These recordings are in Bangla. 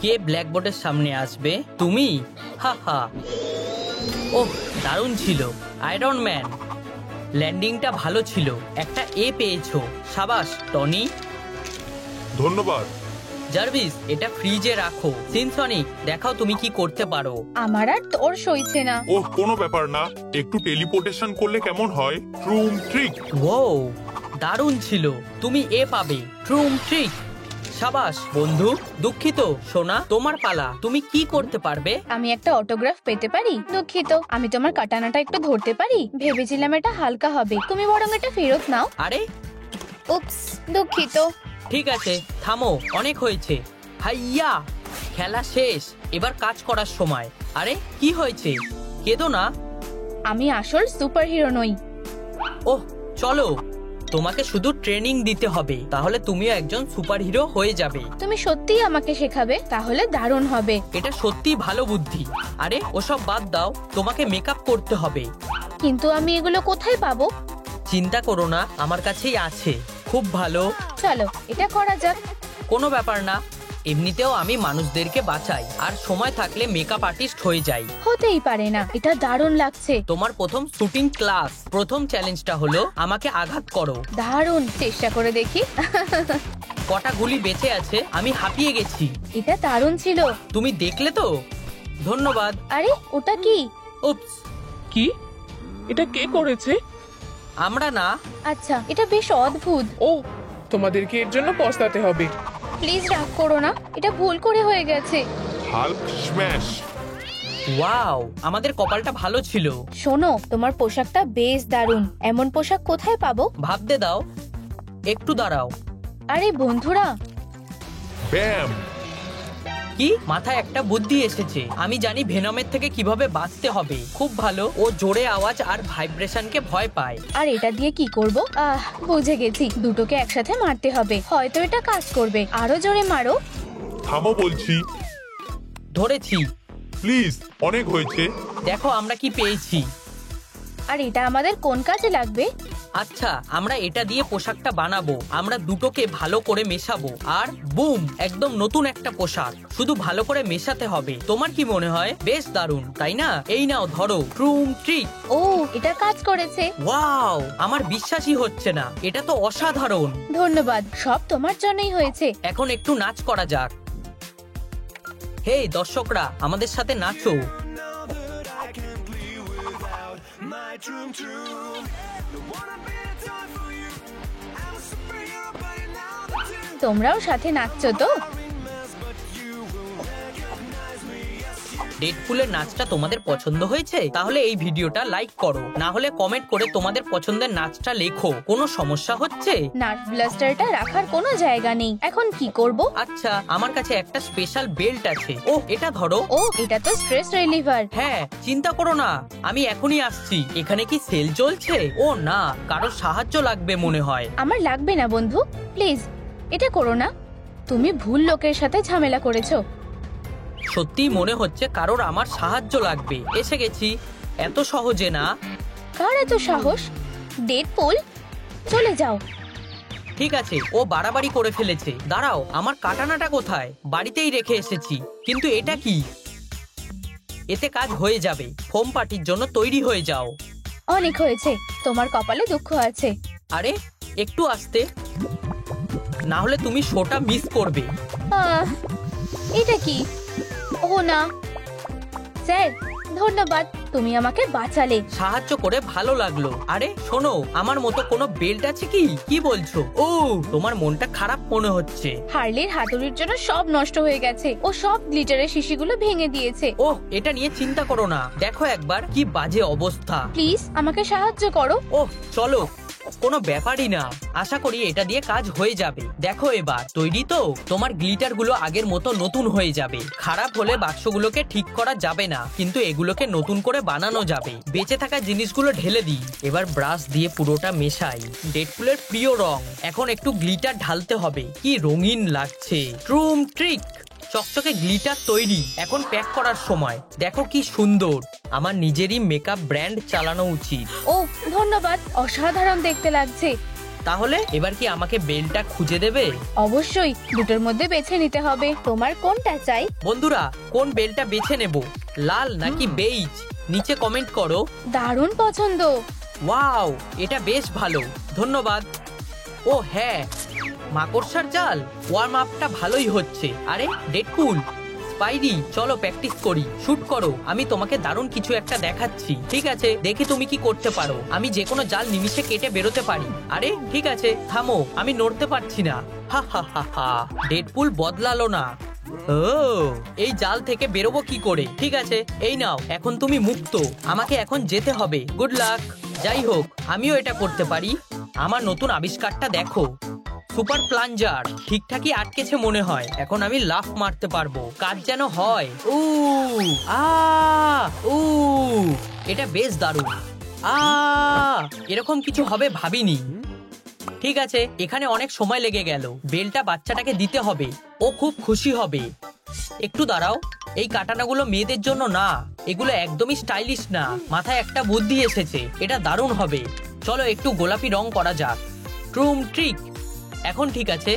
কে ব্ল্যাকবোর্ডের সামনে আসবে? তুমি? হা হা। ওহ, দারুণ ছিল আয়রন ম্যান। ল্যান্ডিংটা ভালো ছিল, একটা এ পেয়েছো। সাবাস টনি। ধন্যবাদ। জার্ভিস, এটা ফ্রিজে রাখো। সিনসনিক, দেখাও তুমি কি করতে পারো। আমার আর তোর সইছে না। ওহ, কোনো ব্যাপার না, একটু টেলিপোর্টেশন করলে কেমন হয়? ট্রুম ট্রিক। ও, দারুণ ছিল। তুমি এ পাবে। ট্রুম ট্রিক। সাবাস বন্ধু। দুঃখিত সোনা, তোমার পালা। তুমি কি করতে পারবে? আমি একটা অটোগ্রাফ পেতে পারি? দুঃখিত, আমি তোমার কাটানাটা একটু ধরতে পারি? ভেবেছিলাম এটা হালকা হবে, তুমি বরং এটা ফেরত নাও। আরে, উপস, দুঃখিত। ঠিক আছে, থামো, অনেক হয়েছে। হাইয়া, খেলা শেষ, এবার কাজ করার সময়। আরে কি হয়েছে? কেঁদো না। আমি আসল সুপারহিরো নই। ওহ, চলো, তোমাকে শুধু ট্রেনিং দিতে হবে, তাহলে তুমিও একজন সুপারহিরো হয়ে যাবে। তুমি সত্যিই আমাকে শেখাবে? তাহলে দারুণ হবে। এটা সত্যিই ভালো বুদ্ধি। আরে ওসব বাদ দাও, তোমাকে মেকআপ করতে হবে। কিন্তু আমি এগুলো কোথায় পাবো? চিন্তা করো না, আমার কাছেই আছে। খুব ভালো। চলো এটা করা যাক। কোনো ব্যাপার না, এমনিতেও আমি মানুষদেরকে বাঁচাই, আর সময় থাকলে মেকআপ আর্টিস্ট হয়ে যাই। হতেই পারে না, এটা দারুণ লাগছে। তোমার প্রথম শুটিং ক্লাস। প্রথম চ্যালেঞ্জটা হলো আমাকে আঘাত করো। দারুণ, চেষ্টা করে দেখি। কটা গুলি বেঁচে আছে, আমি হাঁপিয়ে গেছি। এটা দারুণ ছিল। তুমি দেখলে তো? ধন্যবাদ। আরে ওটা কি? উপস, কি? এটা কে করেছে? আমরা না। আচ্ছা, এটা বেশ অদ্ভুত। ও, তোমাদেরকে এর জন্য পস্তাতে হবে। প্লিজ রাগ করো না, এটা ভুল করে হয়ে গেছে। Hulk smash. ওয়াও, আমাদের কপালটা ভালো ছিল। শোনো, তোমার পোশাকটা বেশ দারুণ। এমন পোশাক কোথায় পাবো? ভাবতে দাও, একটু দাঁড়াও। আরে বন্ধুরা, ব্যাম। কি? মাথায় একটা বুদ্ধি এসেছে। আমি জানি ভেনমের থেকে কিভাবে বাঁচতে হবে। খুব ভালো, ও জোরে আওয়াজ আর ভাইব্রেশনকে ভয় পায়। আর এটা দিয়ে কি করব? বুঝে গেছি, দুটোকে একসাথে মারতে হবে। হয়তো এটা কাজ করবে। আরো জোরে মারো। থামো বলছি। ধরেছি। প্লিজ, অনেক হয়েছে। দেখো আমরা কি পেয়েছি। আর এটা আমাদের কোন কাজে লাগবে? আচ্ছা, আমরা এটা দিয়ে পোশাকটা বানাবো। আমরা দুটোকে ভালো করে মেশাবো, আর বুম, একদম নতুন একটা পোশাক। শুধু ভালো করে মেশাতে হবে। তোমার কি মনে হয়? বেশ দারুণ, তাই না? এই নাও ধরো, ট্রুম ট্রিক। ও, এটা কাজ করেছে। ওয়াও, আমার বিশ্বাসই হচ্ছে না, এটা তো অসাধারণ। ধন্যবাদ, সব তোমার জন্যই হয়েছে। এখন একটু নাচ করা যাক। হে দর্শকরা, আমাদের সাথে নাচো। তোমরাও সাথে নাচছো তো? ডেডপুলের নাচটা তোমাদের পছন্দ হয়েছে? তাহলে এই ভিডিওটা লাইক করো, না হলে কমেন্ট করে তোমাদের পছন্দের নাচটা লেখো। কোনো সমস্যা হচ্ছে? নার্ভ ব্লাস্টারটা রাখার কোনো জায়গা নেই। এখন কি করব? আচ্ছা, আমার কাছে একটা স্পেশাল বেল্ট আছে। ও, এটা ধরো। ও, এটা তো স্ট্রেস রিলিভার। হ্যাঁ, চিন্তা করো না, আমি এখনই আসছি। এখানে কি সেল চলছে? ও না, কারো সাহায্য লাগবে মনে হয়। আমার লাগবে না বন্ধু, প্লিজ এটা করো না। তুমি ভুল লোকের সাথে ঝামেলা করেছো। সত্যি মনে হচ্ছে কারোর আমার সাহায্য লাগবে। এসে গেছি। এত সহজে না। কার এত সাহস? ডেডপুল, চলে যাও। ঠিক আছে, ও বাড়াবাড়ি করে ফেলেছে। দাঁড়াও, আমার কাটানাটা কোথায়? বাড়িতেই রেখে এসেছি। কিন্তু এটা কি? এতে কাজ হয়ে যাবে। ফোম পার্টির জন্য তৈরি হয়ে যাও। অনেক হয়েছে, তোমার কপালে দুঃখ আছে। আরে একটু আস্তে, না হলে তুমি শোটা মিস করবে। আহ, এটা কি? ও না, স্যার ধন্যবাদ, তুমি আমাকে বাঁচালে। সাহায্য করে ভালো লাগলো। আরে শোনো, আমার মতো কোনো বেল্ট আছে কি? কি বলছো? ও, তোমার মনটা খারাপ মনে হচ্ছে। হার্লির হাতুড়ির জন্য সব নষ্ট হয়ে গেছে। ও সব গ্লিটারের শিশিগুলো ভেঙে দিয়েছে। ওহ, এটা নিয়ে চিন্তা করো না। দেখো একবার কি বাজে অবস্থা। প্লিজ আমাকে সাহায্য করো। ওহ, চলো, কোনো ব্যাপারই না। আশা করি এটা দিয়ে কাজ হয়ে যাবে। দেখো এবার তৈরি তো? তোমার গ্লিটার গুলো আগের মতো নতুন হয়ে যাবে। খারাপ হলে বাক্সগুলোকে ঠিক করা যাবে না, কিন্তু এগুলোকে নতুন করে বানানো যাবে। বেঁচে থাকা জিনিসগুলো ঢেলে দিই। এবার ব্রাশ দিয়ে পুরোটা মেশাই। ডেডপুলের প্রিয় রং। এখন একটু গ্লিটার ঢালতে হবে। কি রঙিন লাগছে। ট্রুম ট্রিক। চকচকে গ্লিটার তৈরি। এখন প্যাক করার সময়। দেখো কি সুন্দর। আমার নিজেরই মেকআপ ব্র্যান্ড চালানো উচিত। ও ধন্যবাদ, অসাধারণ দেখতে লাগছে। তাহলে এবার কি আমাকে বেলটা খুঁজে দেবে? অবশ্যই দুটোর মধ্যে বেছে নিতে হবে, তোমার কোনটা চাই? বন্ধুরা, কোন বেলটা বেছে নেব, লাল নাকি বেইজ? নিচে কমেন্ট করো। দারুণ পছন্দ। ওয়াও, এটা বেশ ভালো, ধন্যবাদ। ও হ্যাঁ, মাকড়সার জাল, ওয়ার্ম আপটা ভালোই হচ্ছে। আরে ডেডপুল, স্পাইডি, চলো প্র্যাকটিস করি। শুট করো, আমি তোমাকে দারুণ কিছু একটা দেখাচ্ছি। ঠিক আছে, দেখি তুমি কি করতে পারো। আমি যে কোনো জাল নিমিষে কেটে বেরোতে পারি। আরে ঠিক আছে, থামো, আমি নড়তে পারছি না। হা হা হা হা, ডেডপুল বদলালো না। ও, এই জাল থেকে বেরোবো কি করে? ঠিক আছে, এই নাও, এখন তুমি মুক্ত। আমাকে এখন যেতে হবে। Good luck. যাই হোক, আমিও এটা করতে পারি। আমার নতুন আবিষ্কারটা দেখো, সুপার প্লাঞ্জার। ঠিকঠাকই আটকেছে মনে হয়। এখন আমি লাফ মারতে পারবো। কাজ যেন হয়। উ আ উ এটা বেশ দারুণ। এরকম কিছু হবে ভাবিনি। ঠিক আছে, এখানে অনেক সময় লেগে গেল। বেলটা বাচ্চাটাকে দিতে হবে, ও খুব খুশি হবে। একটু দাঁড়াও, এই কাটানাগুলো মেয়েদের জন্য না, এগুলো একদমই স্টাইলিশ না। মাথায় একটা বুদ্ধি এসেছে, এটা দারুণ হবে। চলো একটু গোলাপি রং করা যাক। ট্রুম ট্রিক। এখন ঠিক আছে।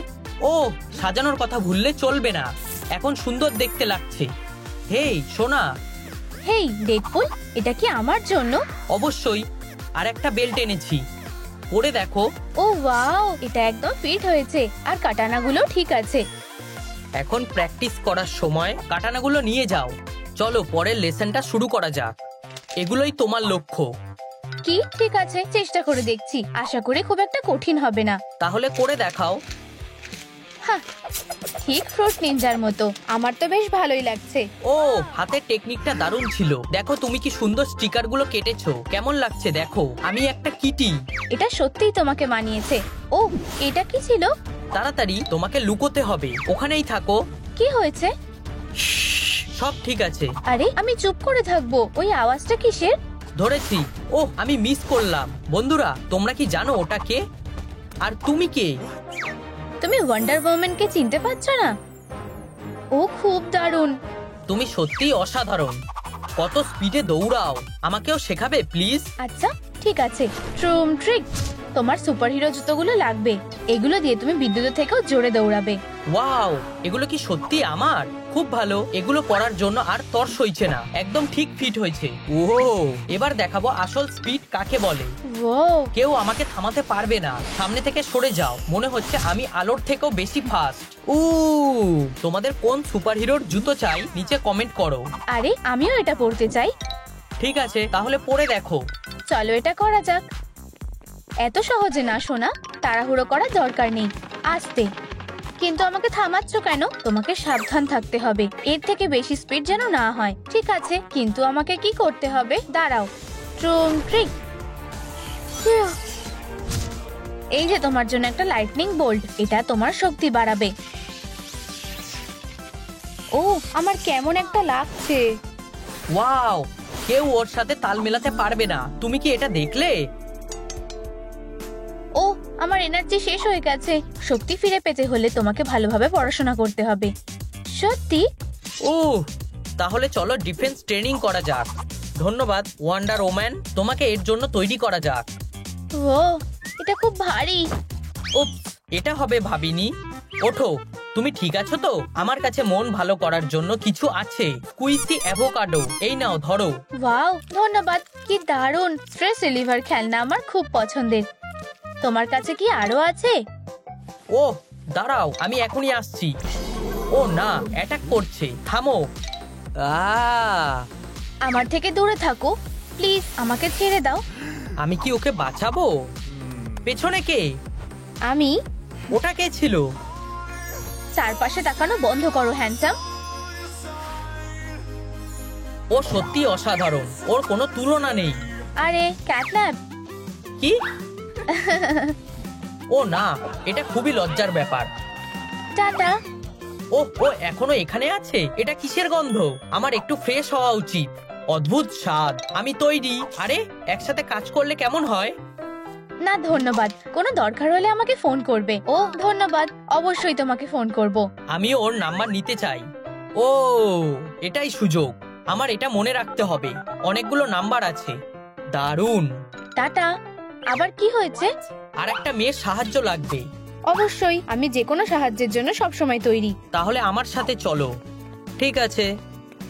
ও, সাজানোর কথা ভুললে চলবে না। এখন সুন্দর দেখতে লাগছে। হেই সোনা। হেই ডেডপুল, এটা কি আমার জন্য? অবশ্যই, আর একটা বেল্ট এনেছি, পরে দেখো। ও ওয়াও, এটা একদম ফিট হয়েছে, আর কাটানাগুলো ঠিক আছে। এখন প্র্যাকটিস করার সময় কাটানাগুলো নিয়ে যাও। চলো পরের লেসনটা শুরু করা যাক। এগুলোই তোমার লক্ষ্য। কি? ঠিক আছে, চেষ্টা করে দেখছি। আশা করি খুব একটা কঠিন হবে না। তাহলে করে দেখাও। হ্যাঁ, ঠিক ফ্রুট নিনজার মতো। আমার তো বেশ ভালোই লাগছে। ও, হাতের টেকনিকটা দারুণ ছিল। দেখো তুমি কি সুন্দর স্টিকার গুলো কেটেছো। কেমন লাগছে দেখো। আমি একটা কিটি। এটা সত্যিই তোমাকে মানিয়েছে। ও, এটা কি ছিল? তাড়াতাড়ি, তোমাকে লুকোতে হবে। ওখানেই থাকো। কি হয়েছে? সব ঠিক আছে। আরে আমি চুপ করে থাকবো, ওই আওয়াজটা কিসের? ধরেছি। ও, আমি মিস করলাম। বন্ধুরা, তোমরা কি জানো ওটা কে? আর তুমি কে? তুমি ওয়ান্ডার ওম্যানকে চিনতে পারছো না? ও খুব দারুণ। তুমি সত্যিই অসাধারণ। কত স্পিডে দৌড়াও। আমাকেও শেখাবে প্লিজ? আচ্ছা ঠিক আছে। ট্রুম ট্রিক, তোমার সুপারহিরো জুতোগুলো লাগবে। এগুলো দিয়ে তুমি বিদ্যুতের থেকেও জোরে দৌড়াবে। ওয়াও, এগুলো কি সত্যি আমার? খুব ভালো। এগুলো পরার জন্য আর তর সইছে না। একদম ঠিক ফিট হয়েছে। ও, এবার দেখাবো আসল স্পিড কাকে বলে। ও, কেউ আমাকে থামাতে পারবে না। সামনে থেকে সরে যাও। মনে হচ্ছে আমি আলোর থেকেও বেশি ফাস্ট। তোমাদের কোন সুপারহিরোর জুতো চাই নিচে কমেন্ট করো। আরে আমিও এটা পড়তে চাই। ঠিক আছে, তাহলে পরে দেখো। চলো এটা করা যাক। এত সহজে না সোনা, তাড়াহুড়ো করার দরকার নেই। আস্তে। কিন্তু আমাকে থামাচ্ছ কেন? তোমাকে সাবধান থাকতে হবে, এর থেকে বেশি স্পিড যেন না হয়। ঠিক আছে, কিন্তু আমাকে কি করতে হবে? দাঁড়াও। ট্রুম ট্রিক। এই যে তোমার জন্য একটা লাইটনিং বোল্ট, এটা তোমার শক্তি বাড়াবে। ও, আমার কেমন একটা লাগছে। ওয়াও, কেউ ওর সাথে তাল মেলাতে পারবে না। তুমি কি এটা দেখলে? ও, আমার এনার্জি শেষ হয়ে গেছে। শক্তি ফিরে পেতে হলে তোমাকে ভালোভাবে পড়াশোনা করতে হবে। সত্যি? ও, তাহলে চলো ডিফেন্স ট্রেনিং করা যাক। ধন্যবাদ ওয়ান্ডার ওম্যান, তোমাকে এর জন্য তৈরি করা যাক। ও, এটা খুব ভারী। উপস, এটা হবে ভাবিনি। ওঠো, তুমি ঠিক আছো তো? আমার কাছে মন ভালো করার জন্য কিছু আছে। কুইসি অ্যাভোকাডো, এই নাও ধরো। ওয়াও, ধন্যবাদ। কি দারুণ। স্ট্রেস রিলিভার খেলনা আমার খুব পছন্দের। তোমার কাছে কি আরো আছে? ও, দাঁড়াও, আমি এখনই আসছি। ও না, অ্যাটাক করছে। থামো। আমার থেকে দূরে থাকো প্লিজ, আমাকে ছেড়ে দাও। আমি কি ওকে বাঁচাবো? পেছনে কে? আমি। ওটা কে ছিল? চারপাশে তাকানো বন্ধ করো হ্যান্ডসাম। ও সত্যি অসাধারণ। ওর কোনো তুলনা নেই। আরে ক্যাটন্যাপ। কি? ও না, এটা খুবই লজ্জার ব্যাপার। টাটা। ও ও এখনো এখানে আছে? এটা কিসের গন্ধ? আমার একটু ফ্রেশ হওয়া উচিত। অদ্ভুত স্বাদ। আমি তৈরি। আরে, একসাথে কাজ করলে কেমন হয়? না ধন্যবাদ, কোনো দরকার হলে আমাকে ফোন করবে। ও ধন্যবাদ, অবশ্যই তোমাকে ফোন করব। আমিও ওর নাম্বার নিতে চাই। ও, এটাই সুযোগ। আমার এটা মনে রাখতে হবে। অনেকগুলো নাম্বার আছে। দারুণ। টাটা। আবার কি হয়েছে? আর একটা মেয়ের সাহায্য লাগবে। অবশ্যই, আমি যে কোনো সাহায্যের জন্য সবসময় তৈরি। তাহলে আমার সাথে চলো। ঠিক আছে,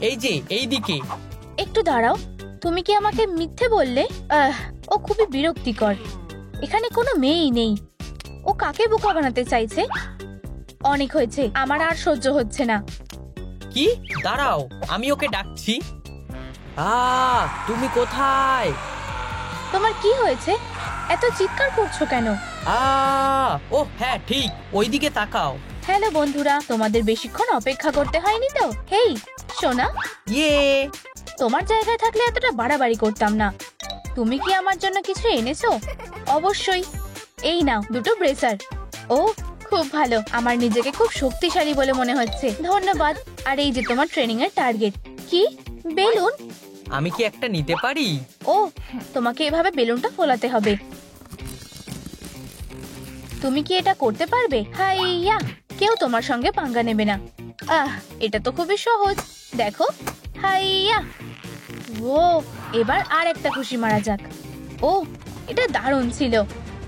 এই যে এই দিকে। একটু দাঁড়াও, তুমি কি আমাকে মিথ্যে বললে? ও খুবই বিরক্তিকর। এখানে কোনো মেয়েই নেই। ও কাকে বোকা বানাতে চাইছে? অনেক হয়েছে, আমার আর সহ্য হচ্ছে না। কি? দাঁড়াও, আমি ওকে ডাকছি। তুমি কোথায়? তোমার কি হয়েছে? এত চিৎকার করছো কেন? ও হ্যাঁ ঠিক, ওইদিকে তাকাও। হ্যালো বন্ধুরা, তোমাদের বেশিক্ষণ অপেক্ষা করতে হয়নি তো? হেই সোনা, ইয়ে, তোমার জায়গায় থাকলে এতটা বাড়াবাড়ি করতাম না। তুমি কি আমার জন্য কিছু এনেছো? অবশ্যই, এই নাও দুটো ব্রেসার। ও খুব ভালো, আমার নিজেকে খুব শক্তিশালী বলে মনে হচ্ছে। ধন্যবাদ। আর এই যে তোমার ট্রেনিং এর টার্গেট। কি? বেলুন? আমি কি একটা নিতে পারি? ও, তোমাকে এভাবে বেলুনটা ফোলাতে হবে। তুমি কি এটা করতে পারবে? হাইয়া, কেউ তোমার সঙ্গে পাঙ্গা নেবে না। এটা তো খুবই সহজ। দেখো, হাইয়া। ও, এবার আর একটা খুশি মারা যাক। ও, এটা দারুণ ছিল।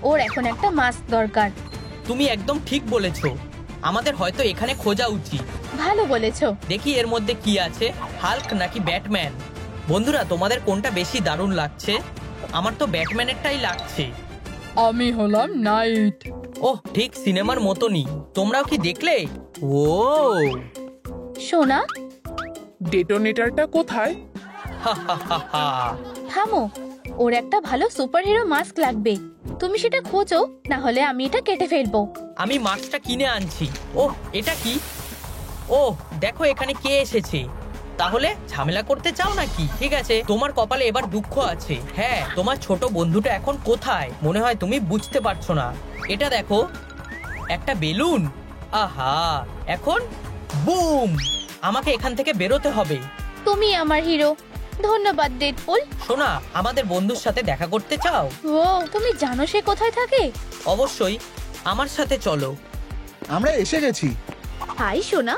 ওর এখন একটা মাস্ক দরকার। তুমি একদম ঠিক বলেছো, আমাদের হয়তো এখানে খোঁজা উচিত। ভালো বলেছো। দেখি এর মধ্যে কি আছে, হাল্ক নাকি ব্যাটম্যান। বন্ধুরা, তোমাদের কোনটা বেশি দারুণ লাগছে? আমার তো ব্যাটম্যানেরটাই লাগছে। আমি হলাম নাইট। ওহ, ঠিক সিনেমার মতনই। তোমরাও কি দেখলে? ও সোনা, ডেটোনেটরটা কোথায়? হা হা হা হা। থামো, ওর একটা ভালো সুপারহিরো মাস্ক লাগবে। তুমি সেটা খোঁজো, না হলে আমি এটা কেটে ফেলবো। আমি মাস্কটা কিনে আনছি। ওহ, এটা কি? ওহ, দেখো এখানে কে এসেছে। তাহলে ঝামেলা করতে চাও নাকি? ঠিক আছে, তোমার কপালে এবার দুঃখ আছে। হ্যাঁ, তোমার ছোট বন্ধুটা এখন কোথায়? মনে হয় তুমি বুঝতে পারছো না। এটা দেখো, একটা বেলুন। আহা, এখন বুম! আমাকে এখান থেকে বেরোতে হবে। তুমি আমার হিরো। ধন্যবাদ ডেডপুল। শোনা, আমাদের বন্ধুর সাথে দেখা করতে চাও? ও, তুমি জানো সে কোথায় থাকে? অবশ্যই, আমার সাথে চলো। আমরা এসে গেছি। হাই সোনা।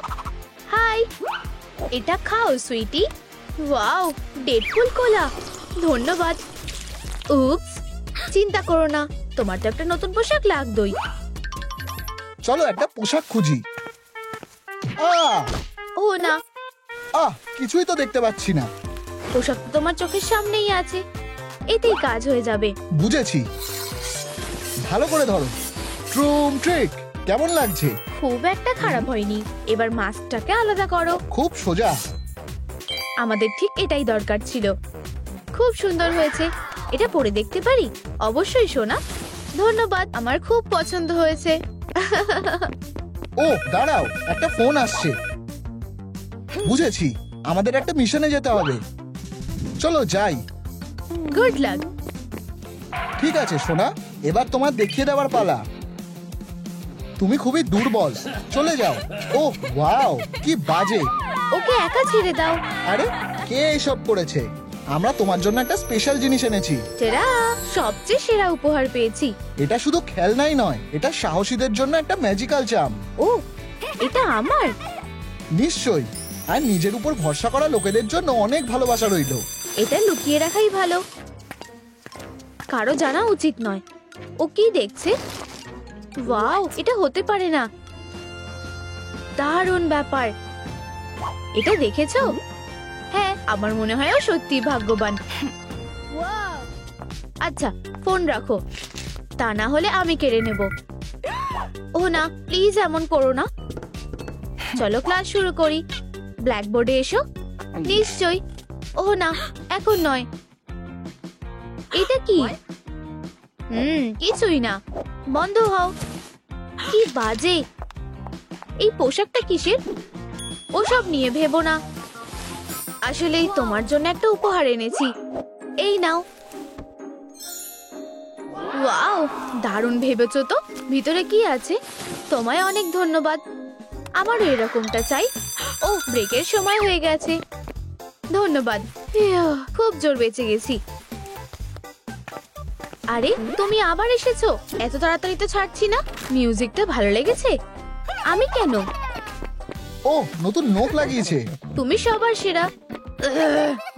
হাই, এটা খাও সুইটি। ওয়াও, ডেডপুল কোলা। ধন্যবাদ। উপস, চিন্তা করো না, তোমার তো একটা নতুন পোশাক লাগবেই। চলো একটা পোশাক খুঁজি। ও না, কিছুই তো দেখতে পাচ্ছি না। পোশাক তো তোমার চোখের সামনেই আছে, এতেই কাজ হয়ে যাবে। বুঝেছি, ভালো করে ধরো। ট্রুম ট্রিক, কেমন লাগছে? খুব একটা খারাপ হয়নি। এবার মাস্কটাকে আলাদা করো। খুব সোজা। আমাদের ঠিক এটাই দরকার ছিল। খুব সুন্দর হয়েছে। এটা পরে দেখতে পারি? অবশ্যই সোনা। ধন্যবাদ, আমার খুব পছন্দ হয়েছে। ও দাঁড়াও, একটা ফোন আসছে। বুঝেছি, আমাদের একটা মিশনে যেতে হবে। চলো যাই। Good luck. ঠিক আছে সোনা, এবার তোমার দেখিয়ে দেওয়ার পালা। তুমি খুবই দুর্বল, চলে যাও। ও ওয়াও, কি বাজে। ওকে একা ছেড়ে দাও। আরে, কে এসব করেছে? আমরা তোমার জন্য একটা স্পেশাল জিনিস এনেছি। টেরা, সবচেয়ে সেরা উপহার পেয়েছি। এটা শুধু খেলনাই নয়, এটা সাহসীদের জন্য একটা ম্যাজিক্যাল চাম। ও, এটা আমার? নিশ্চয়ই, আর নিজের উপর ভরসা করা লোকেদের জন্য অনেক ভালোবাসা রইল। এটা লুকিয়ে রাখাই ভালো, কারো জানা উচিত নয়। ও কি দেখছে? ওয়াও, এটা হতে পারে না। দারুণ ব্যাপার। এটা দেখেছো? হ্যাঁ, আমার মনে হয় ও সত্যি ভাগ্যবান। আচ্ছা, ফোন রাখো, তা না হলে আমি কেড়ে নেব। ও না, প্লিজ এমন করো না। চলো ক্লাস শুরু করি। ব্ল্যাকবোর্ডে এসো। নিশ্চয়ই। ও না, এখন নয়। এটা কি? কিছুই না। বন্ধ হও। কি বাজে। এই পোশাকটা কিসের? ওসব নিয়ে ভেবো না। আসলেই তোমার জন্য একটা উপহার এনেছি। এই নাও। ওয়াও, দারুণ ভেবেছো তো। ভিতরে কি আছে? তোমায় অনেক ধন্যবাদ। আমারও এরকমটা চাই। ও, ব্রেকের সময় হয়ে গেছে। ধন্যবাদ। খুব জোর বেঁচে গেছি। আরে, তুমি আবার এসেছো? এত তাড়াতাড়ি তো ছাড়ছি না। মিউজিকটা ভালো লেগেছে? আমি কেন? ও, নতুন নোক লাগিয়েছে। তুমি সবার সেরা।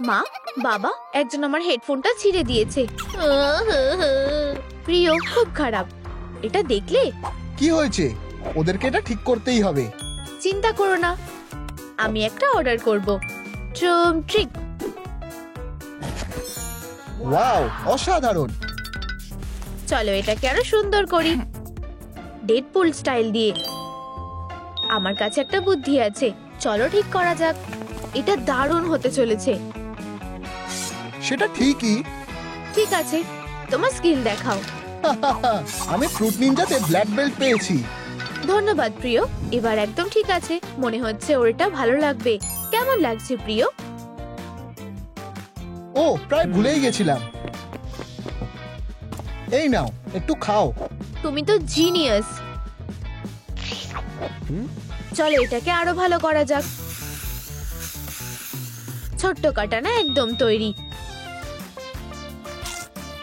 মা, বাবা, একজন আমার হেডফোনটা ছিঁড়ে দিয়েছে। প্রিয়, খুব খারাপ। এটা দেখলে? কি হয়েছে? ওদেরকে এটা ঠিক করতেই হবে। চিন্তা করো না, আমি একটা অর্ডার করব। ট্রুম ট্রিক। ওয়াও, অসাধারণ। চলো এটাকে আরো সুন্দর করি, ডেডপুল স্টাইল দিয়ে। আমার কাছে একটা বুদ্ধি আছে, চলো ঠিক করা যাক। এটা দারুণ হতে চলেছে। সেটা ঠিকই। ঠিক আছে, তোমার স্কিল দেখাও। আমি ফ্রুট নিনজাতে ব্ল্যাক বেল্ট পেয়েছি। ধন্যবাদ প্রিয়, এবার একদম ঠিক আছে। মনে হচ্ছে ওর এটা ভালো লাগবে। কেমন লাগছে প্রিয়? ও, প্রায় ভুলেই গেছিলাম। এই নাও, একটু খাও। তুমি তো জিনিয়াস। চলো এটাকে আরো ভালো করা যাক। ছোট্ট কাটানা একদম তৈরি।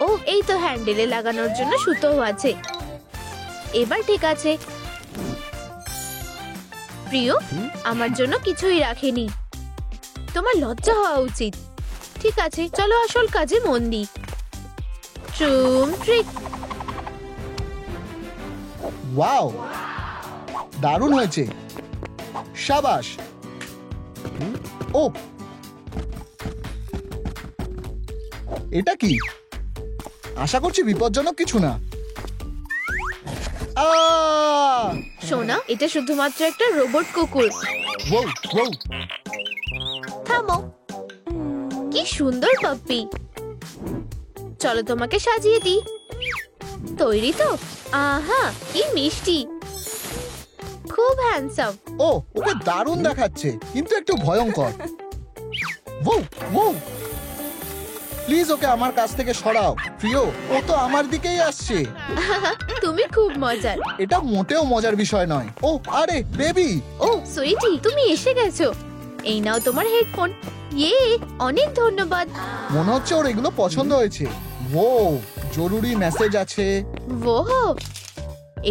ও, এই তো হ্যান্ডেলে লাগানোর জন্য সুতোও আছে। এবার ঠিক আছে। প্রিয়, আমার জন্য কিছুই রাখেনি। তোমার লজ্জা হওয়া উচিত। ঠিক আছে, চলো আসল কাজে মন দিই। ট্রুম ট্রিক। ওয়াও, দারুণ হয়েছে। শাবাশ। ও, এটা কি? আশা করছি বিপজ্জনক কিছু না। সোনা, এটা শুধুমাত্র একটা রোবট কুকুর। Wow, wow. থামো। কি সুন্দর পাপ্পি। চলো তোমাকে সাজিয়ে দিই। তৈরি তো? আহা, কি মিষ্টি। খুব হ্যান্ডসাম। ও, ওকে দারুণ দেখাচ্ছে, কিন্তু একটু ভয়ঙ্কর। Wow, wow. প্লিজ ওকে আমার কাছ থেকে সরাও। প্রিয়, ও তো আমার দিকেই আসছে। তুমি খুব মজার। এটা মোটেও মজার বিষয় নয়। ও, আরে বেবি। ও সুইটি, তুমি এসে গেছো। এই নাও তোমার হেডফোন। ইয়ে, অনেক ধন্যবাদ। মনে হচ্ছে ওর এগুলো পছন্দ হয়েছে। ও, জরুরি মেসেজ আছে। ওহো,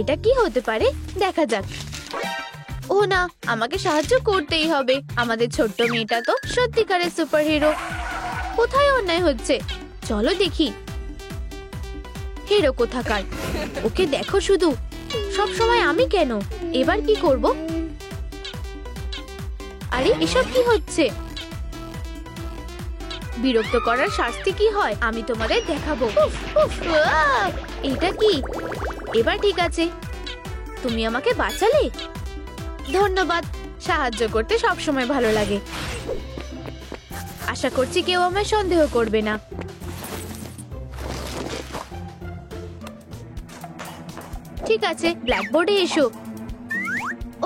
এটা কি হতে পারে? দেখা যাক। ও না, আমাকে সাহায্য করতেই হবে। আমাদের ছোট্ট মেয়েটা তো সত্যিকারের সুপারহিরো। কোথায় অন্যায় হচ্ছে? চলো দেখি। হিরো কোথাকার, ওকে দেখো শুধু। সব সময় আমি কেন? এবার কি করব? আরে এসব কি হচ্ছে? বিরক্ত করার শাস্তি কি হয় আমি তোমাদের দেখাবো। উফ, উফ, আহ! এটা কি? এবার ঠিক আছে। তুমি আমাকে বাঁচালে। ধন্যবাদ। সাহায্য করতে সবসময় ভালো লাগে। আশা করছি কেউ আমায় সন্দেহ করবে না। ঠিক আছে, ব্ল্যাকবোর্ডে এসো।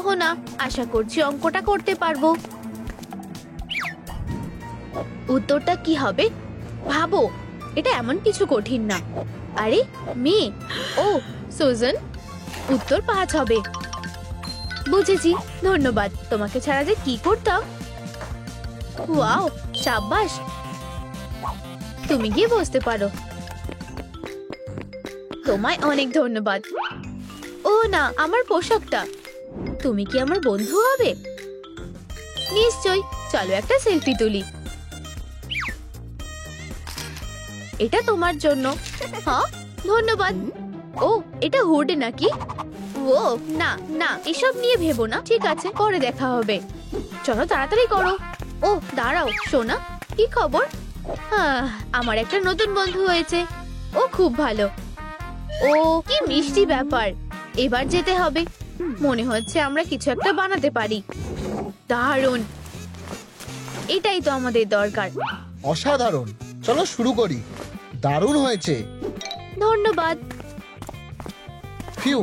ও না, আশা করছি অঙ্কটা করতে পারবো। উত্তরটা কি হবে? ভাবো, এটা এমন কিছু কঠিন না। আরে মেয়ে, ও সুজন, উত্তর 5 হবে। বুঝেছি, ধন্যবাদ। তোমাকে ছাড়া যে কি করতাম। ওয়াও, সাব্বাস। তুমি গিয়ে বসতে পারো। তোমায় অনেক ধন্যবাদ। ও না, আমার পোশাকটা। তুমি কি আমার বন্ধু হবে? নিশ্চয়ই। চলো একটা সেলফি তুলি। এটা তোমার জন্য। হ্যাঁ, ধন্যবাদ। ও, এটা হুড নাকি? ও না না, এসব নিয়ে ভেবো না। ঠিক আছে, পরে দেখা হবে। চলো তাড়াতাড়ি করো। ও দাঁড়াও, সোনা, কি খবর? আমার একটা নতুন বন্ধু হয়েছে। ও খুব ভালো। ও কি মিষ্টি ব্যাপার। এবার যেতে হবে। মনে হচ্ছে আমরা কিছু একটা বানাতে পারি। দারুণ, এটাই তো আমাদের দরকার। অসাধারণ। চলো শুরু করি। দারুণ হয়েছে। ধন্যবাদ। ফিউ,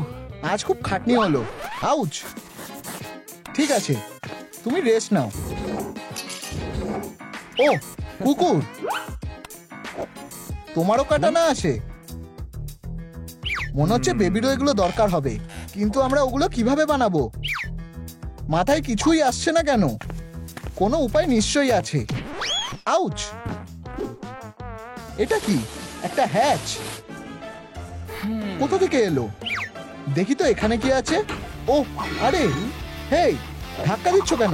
আজ খুব খাটনি হলো। আউচ। ঠিক আছে, তুমি রেস্ট নাও। ও, কুকুর, তোমারও কাটানা আছে? মনে হচ্ছে বেবিরও এগুলো দরকার হবে, কিন্তু আমরা ওগুলো কিভাবে বানাবো? মাথায় কিছুই আসছে না কেন? কোনো উপায় নিশ্চয়ই আছে। আউচ। এটা কি? একটা হ্যাচ। কোথা থেকে এলো? দেখি তো এখানে কি আছে। ও আরে, হেই, ধাক্কা দিচ্ছ কেন?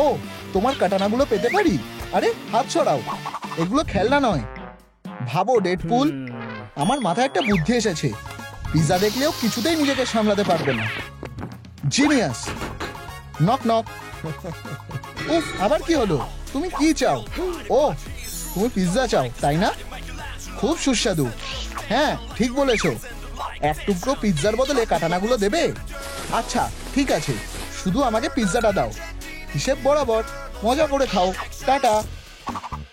ও, তোমার কাটানাগুলো পেতে পারি? আরে হাত ছড়াও, এগুলো খেলনা নয়। ভাবো ডেডপুল, আমার মাথায় একটা বুদ্ধি এসেছে। পিৎজা দেখলেও কিছুতেই নিজেকে সামলাতে পারবে না। জিনিয়াস। Knock knock. উফ, আবার কি হলো? তুমি কি চাও? ও, তুমি পিৎজা চাও তাই না? খুব সুস্বাদু। হ্যাঁ, ঠিক বলেছো। এক টুকরো পিৎজার বদলে কাটানাগুলো দেবে? আচ্ছা, ঠিক আছে, শুধু আমাকে পিৎজাটা দাও। হিসেব বরাবর। মজা করে খাও। টাটা।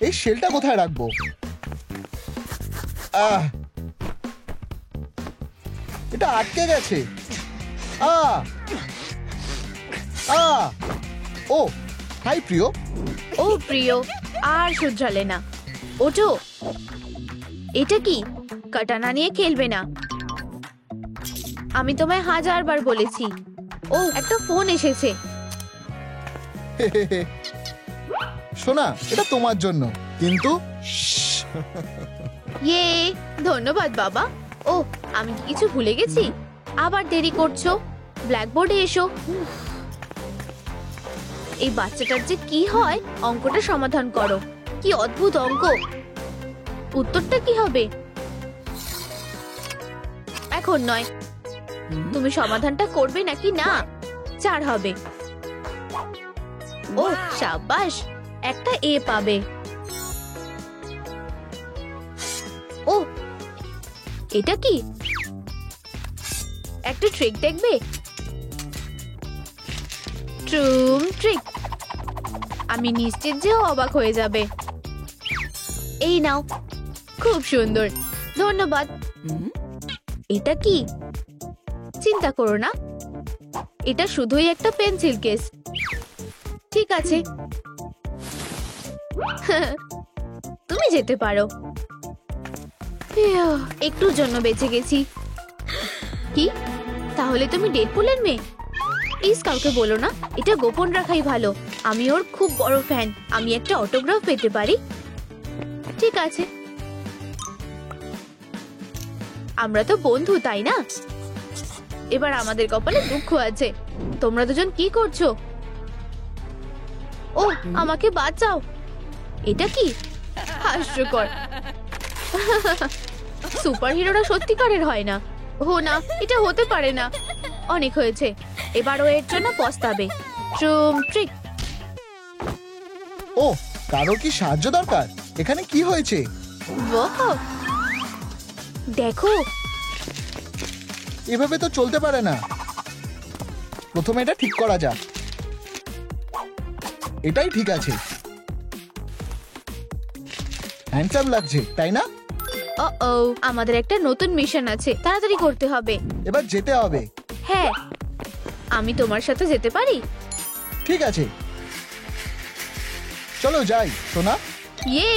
এই শেলটা কোথায় রাখবো? এটা আটকে গেছে। ও হাই প্রিয়। ও প্রিয়, আর শুধরালে না। ওঠো। এটা কি? কাটানা নিয়ে খেলবে না। আমি তোমায় 1000 বার বলেছি। ও, একটা ফোন এসেছে। শোনা, এটা তোমার জন্য, কিন্তু ইয়ে, ধন্যবাদ বাবা। ও, আমি কি কিছু ভুলে গেছি? আবার দেরি করছো। ব্ল্যাকবোর্ডে এসো। এই বাচ্চাটার যে কি হয়, অঙ্কটা সমাধান করো। কি অদ্ভুত অঙ্ক। উত্তরটা কি হবে? এখন নয়। তুমি সমাধানটা করবে নাকি না? 4 হবে। ও সাবাস, একটা এ পাবে। ও, এটা কি? একটা ট্রিক দেখবে? ট্রুম ট্রিক। আমি নিশ্চিত যে ও অবাক হয়ে যাবে। এই নাও। খুব সুন্দর, ধন্যবাদ। এটা কি? চিন্তা করো না, এটা শুধুই একটা পেন্সিল কেস। ঠিক আছে, তুমি যেতে পারো। একটুর জন্য বেঁচে গেছি। কি? তাহলে তুমি ডেডপুলের মেয়ে? প্লিজ কাউকে বলো না, এটা গোপন রাখাই ভালো। আমি ওর খুব বড় ফ্যান। আমি একটা অটোগ্রাফ পেতে পারি? ঠিক আছে, আমরা তো বন্ধু, তাই না? এবার আমাদের কপালে দুঃখ আছে। তোমরা দুজন কি করছো? ও, আমাকে বাঁচাও। এটা কি? হাস্যকর। সুপারহিরোরা সত্যিকারের হয় না। ও না, এটা হতে পারে না। অনেক হয়েছে, এবার ও এর জন্য পস্তাবে। ট্রুম ট্রিক। ও, কারো কি সাহায্য দরকার? এখানে কি হয়েছে? ওয়াও, দেখো। এভাবে তো চলতে পারে না। প্রথমে এটা ঠিক করা যাক। এটাই ঠিক আছে। হ্যান্ডসাম লাগছে, তাই না? ও, আমাদের একটা নতুন মিশন আছে, তাড়াতাড়ি করতে হবে। এবার যেতে হবে। হ্যাঁ, আমি তোমার সাথে যেতে পারি? ঠিক আছে, চলো যাই। সোনা, ইয়ে,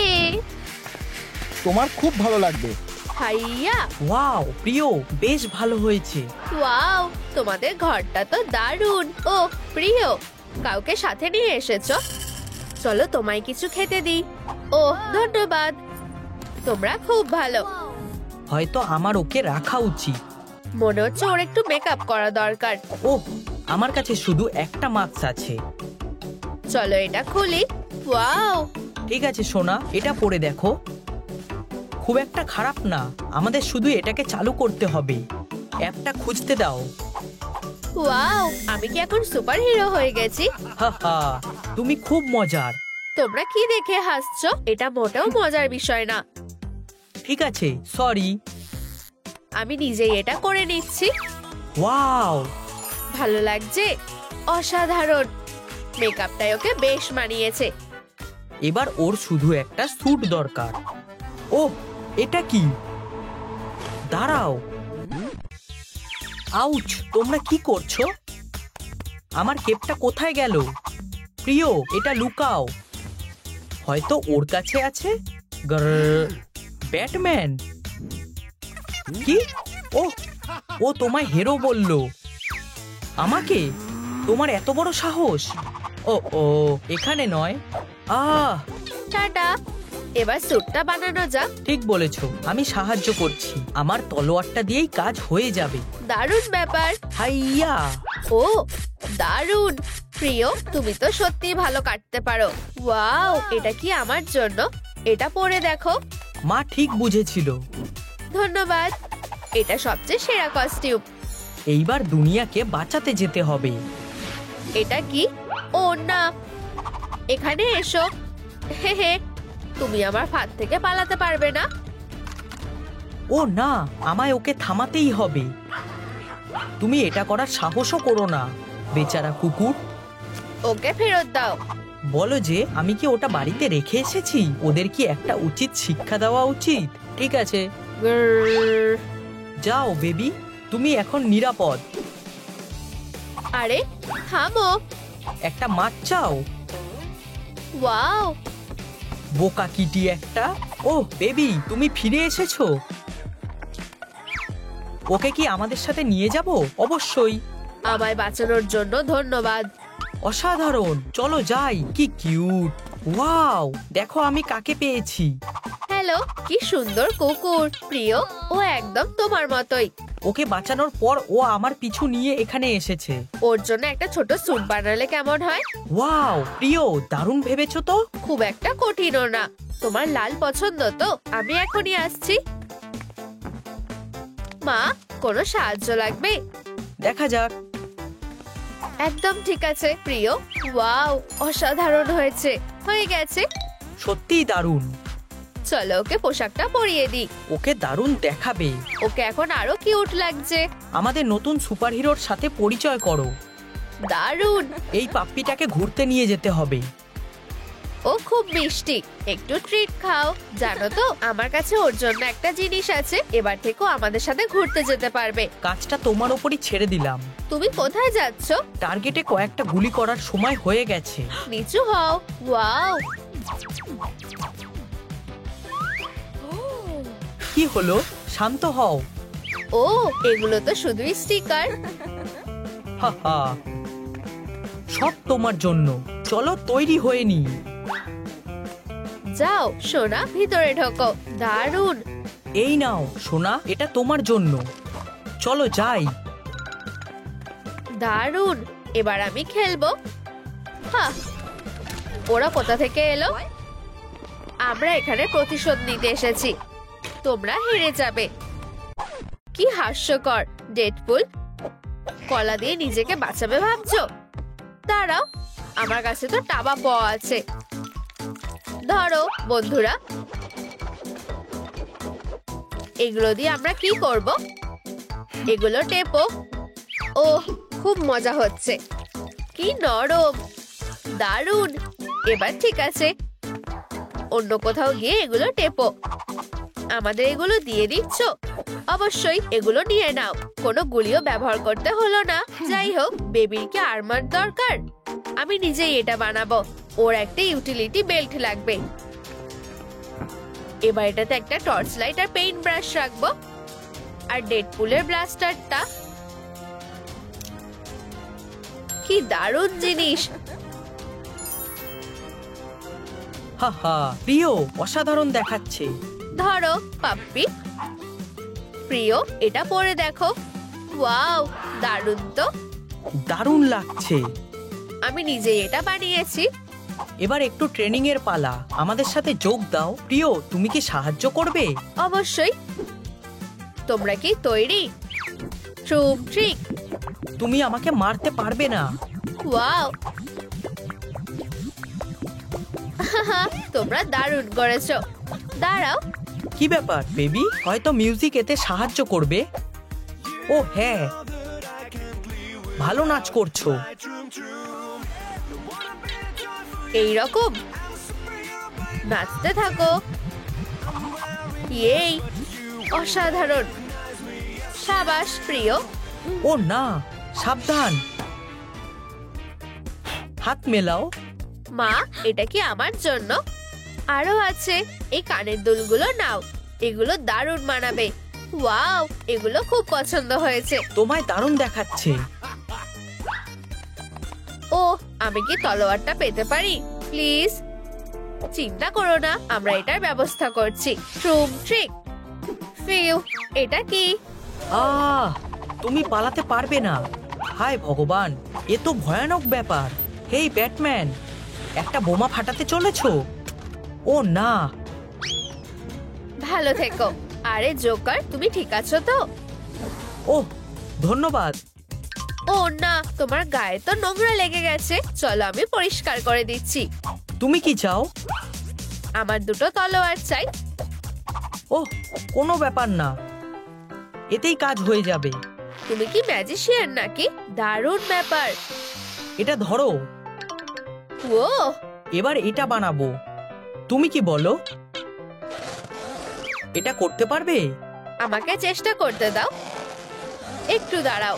তোমার খুব ভালো লাগবে। হাইয়া। ওয়াও প্রিয়, বেশ ভালো হয়েছে। ওয়াও, তোমাদের ঘরটা তো দারুণ। ও প্রিয়, কাউকে সাথে নিয়ে এসেছো? চলো তোমায় কিছু খেতে দিই। ও ধন্যবাদ, তোমরা খুব ভালো। হয়তো আমার ওকে রাখা উচিত। মনে হচ্ছে ওর একটু মেকআপ করা দরকার। ওহ, আমার কাছে শুধু একটা মাস্ক আছে। চলো এটা খুলি। ওয়াও, ঠিক আছে সোনা, এটা পরে দেখো। খুব একটা খারাপ না। আমাদের শুধু এটাকে চালু করতে হবে। অ্যাপটা খুঁজতে দাও। ওয়াও, আমি কি এখন সুপারহিরো হয়ে গেছি? হা, তুমি খুব মজার। তোমরা কি দেখে হাসছো? এটা মোটেও মজার বিষয় না। ঠিক আছে, সরি। আমি নিজেই এটা করে নিচ্ছি। ওয়াও, ভালো লাগছে? অসাধারণ। মেকআপটাই ওকে বেশ মানিয়েছে। এবার ওর শুধু একটা স্যুট দরকার। ওহ, এটা কি? দাঁড়াও। আউচ, তোমরা কি করছো? আমার কেপটা কোথায় গেল? প্রিয়, এটা লুকাও। হয়তো ওর কাছে আছে। ব্যাটম্যান? কি? ও তোমায় হিরো বললো। আমাকে? তোমার এত বড় সাহস? ও এখানে নয়। টাটা। এবার স্যুটটা বানানো যাক। ঠিক বলেছো, আমি সাহায্য করছি। আমার তলোয়ারটা দিয়েই কাজ হয়ে যাবে। দারুণ ব্যাপার। হাইয়া। ও দারুণ। প্রিয়, তুমি তো সত্যি ভালো কাটতে পারো। ওয়াও, এটা কি আমার জন্য? এটা পরে দেখো। মা ঠিক বুঝেছিল। ধন্যবাদ। এটা সবচেয়ে সেরা কস্টিউম। এইবার দুনিয়াকে বাঁচাতে যেতে হবে। এটা কি? ও না, এখানে এসো। হে হে, তুমি আমার ফাঁদ থেকে পালাতে পারবে না। ও না, আমায় ওকে থামাতেই হবে। তুমি এটা করার সাহসও করো না, বেচারা কুকুর। ওকে ফেরত দাও। বলো যে আমি কি ওটা বাড়িতে রেখে এসেছি? ওদের কি একটা উচিত শিক্ষা দেওয়া উচিত? ঠিক আছে, গ্রর। যাও বেবি, তুমি এখন নিরাপদ। আরে থামো। একটা মাছ চাও? ওয়াও, বোকা কিটি একটা। ওহ বেবি, তুমি ফিরে এসেছো। ওকে কি আমাদের সাথে নিয়ে যাব? অবশ্যই। আমায় বাঁচানোর জন্য ধন্যবাদ। অসাধারণ, চলো যাই। কি কিউট! ওয়াও, দেখো আমি কাকে পেয়েছি। হ্যালো, কি সুন্দর কুকুর। প্রিয়, ও একদম তোমার মতোই। ওকে বাঁচানোর পর ও আমার পিছু নিয়ে এখানে এসেছে। ওর জন্য একটা ছোট স্যুট বানালে কেমন হয়? ওয়াও প্রিয়, দারুণ ভেবেছো তো। খুব একটা কঠিনও না। তোমার লাল পছন্দ তো? আমি এখনই আসছি। মা, কোনো সাহায্য লাগবে? দেখা যাক। একদম ঠিক আছে প্রিয়। ওয়াও, অসাধারণ হয়েছে। হয়ে গেছে। সত্যিই দারুণ। চলো ওকে পোশাকটা পরিয়ে দিই। ওকে দারুণ দেখাবে। ওকে এখন আরো কিউট লাগছে। আমাদের নতুন সুপারহিরোর সাথে পরিচয় করো। দারুণ। এই পাপ্পিটাকে ঘুরতে নিয়ে যেতে হবে। ও খুব মিষ্টি। একটু ট্রিট খাও। জানো তো, আমার কাছে ওর জন্য একটা জিনিস আছে। এবার থেকেও আমাদের সাথে ঘুরতে যেতে পারবে। কাজটা তোমার ওপরই ছেড়ে দিলাম। তুমি কোথায় যাচ্ছ? টার্গেটে কয়েকটা গুলি করার সময় হয়ে গেছে। নিচু হও। ওয়াও, কি হলো? শান্ত হও। ও এগুলো তো শুধুই স্টিকার। হাহা, সব তোমার জন্য। চলো তৈরি হয়ে নি। যাও সোনা, ভিতরে ঢোকো। দারুণ। এই নাও সোনা, এটা তোমার জন্য। চলো যাই। দারুণ। এবার আমি খেলবো। হ্যাঁ, ওরা কোথা থেকে এলো? আমরা এখানে প্রতিশোধ নিতে এসেছি। তোমরা হেরে যাবে। কি হাস্যকর। ডেডপুল, কলা দিয়ে নিজেকে বাঁচাবে ভাবছো? দাঁড়াও, আমার কাছে তো টাবা ব আছে। ধরো বন্ধুরা। এগুলো দিয়ে আমরা কি করব? এগুলো টেপো। ও, খুব মজা হচ্ছে। কি নরম। দারুণ। এবার ঠিক আছে, অন্য কোথাও গিয়ে এগুলো টেপো। আমাদের এগুলো দিয়ে দিচ্ছ? অবশ্যই, এগুলো নিয়ে নাও। কোনো গুলিও ব্যবহার করতে হলো না। যাই হোক, বেবির কি আর্মার দরকার? আমি নিজেই এটা বানাবো। ওর একটা ইউটিলিটি বেল্ট লাগবে। এবার এটাতে একটা টর্চ লাইট আর পেইন্ট ব্রাশ রাখবো। আর ডেডপুলের ব্লাস্টারটা। কি দারুণ জিনিস। হাহা, প্রিয়, অসাধারণ দেখাচ্ছে। ধরো পাপ্পি। প্রিয়, এটা পরে দেখো। ওয়াও, দারুণ তো। দারুণ লাগছে। আমি নিজেই এটা বানিয়েছি। এবার একটু ট্রেনিং এর পালা। আমাদের সাথে যোগ দাও। প্রিয়, তুমি কি সাহায্য করবে? অবশ্যই। তোমরা কি তৈরি? ট্রুম ট্রিক। তুমি আমাকে মারতে পারবে না। ওয়াও, তোমরা দারুণ করেছো। দাঁড়াও। কি ব্যাপার বেবি? হয়তো মিউজিক এতে সাহায্য করবে। ও হ্যাঁ, ভালো নাচ করছো। এইরকম নাচতে থাকো। এই অসাধারণ। সাবাস প্রিয়। ও না, সাবধান। হাত মেলাও। মা, এটা কি আমার জন্য? আরো আছে। এই কানের দুলগুলো নাও। এগুলো দারুণ মানাবে। ওয়াও, এগুলো খুব পছন্দ হয়েছে। তোমায় দারুণ দেখাচ্ছে। ও, আমি কি তলোয়ারটা পেতে পারি প্লিজ? চিন্তা করো না, আমরা এটার ব্যবস্থা করছি। ট্রুম ট্রিক। ফিউ, এটা কি? আহ, তুমি পালাতে পারবে না। হায় ভগবান, এ তো ভয়ানক ব্যাপার। হেই ব্যাটম্যান, একটা বোমা ফাটাতে চলেছো? ও না। ভালো থেকো। আরে জোকার, তুমি ঠিক আছো তো? ওহ, ধন্যবাদ। ও না, তোমার গায়ে তো নোংরা লেগে গেছে, চলো আমি পরিষ্কার করে দিচ্ছি। তুমি কি চাও? আমার দুটো তলোয়ার চাই। ওহ, কোনো ব্যাপার না, এতেই কাজ হয়ে যাবে। তুমি কি ম্যাজিশিয়ান নাকি? দারুণ ব্যাপার। এটা ধরো, ও এবার এটা বানাবো। তুমি কি বলো? এটা করতে পারবে? আমাকে চেষ্টা করতে দাও, একটু দাঁড়াও।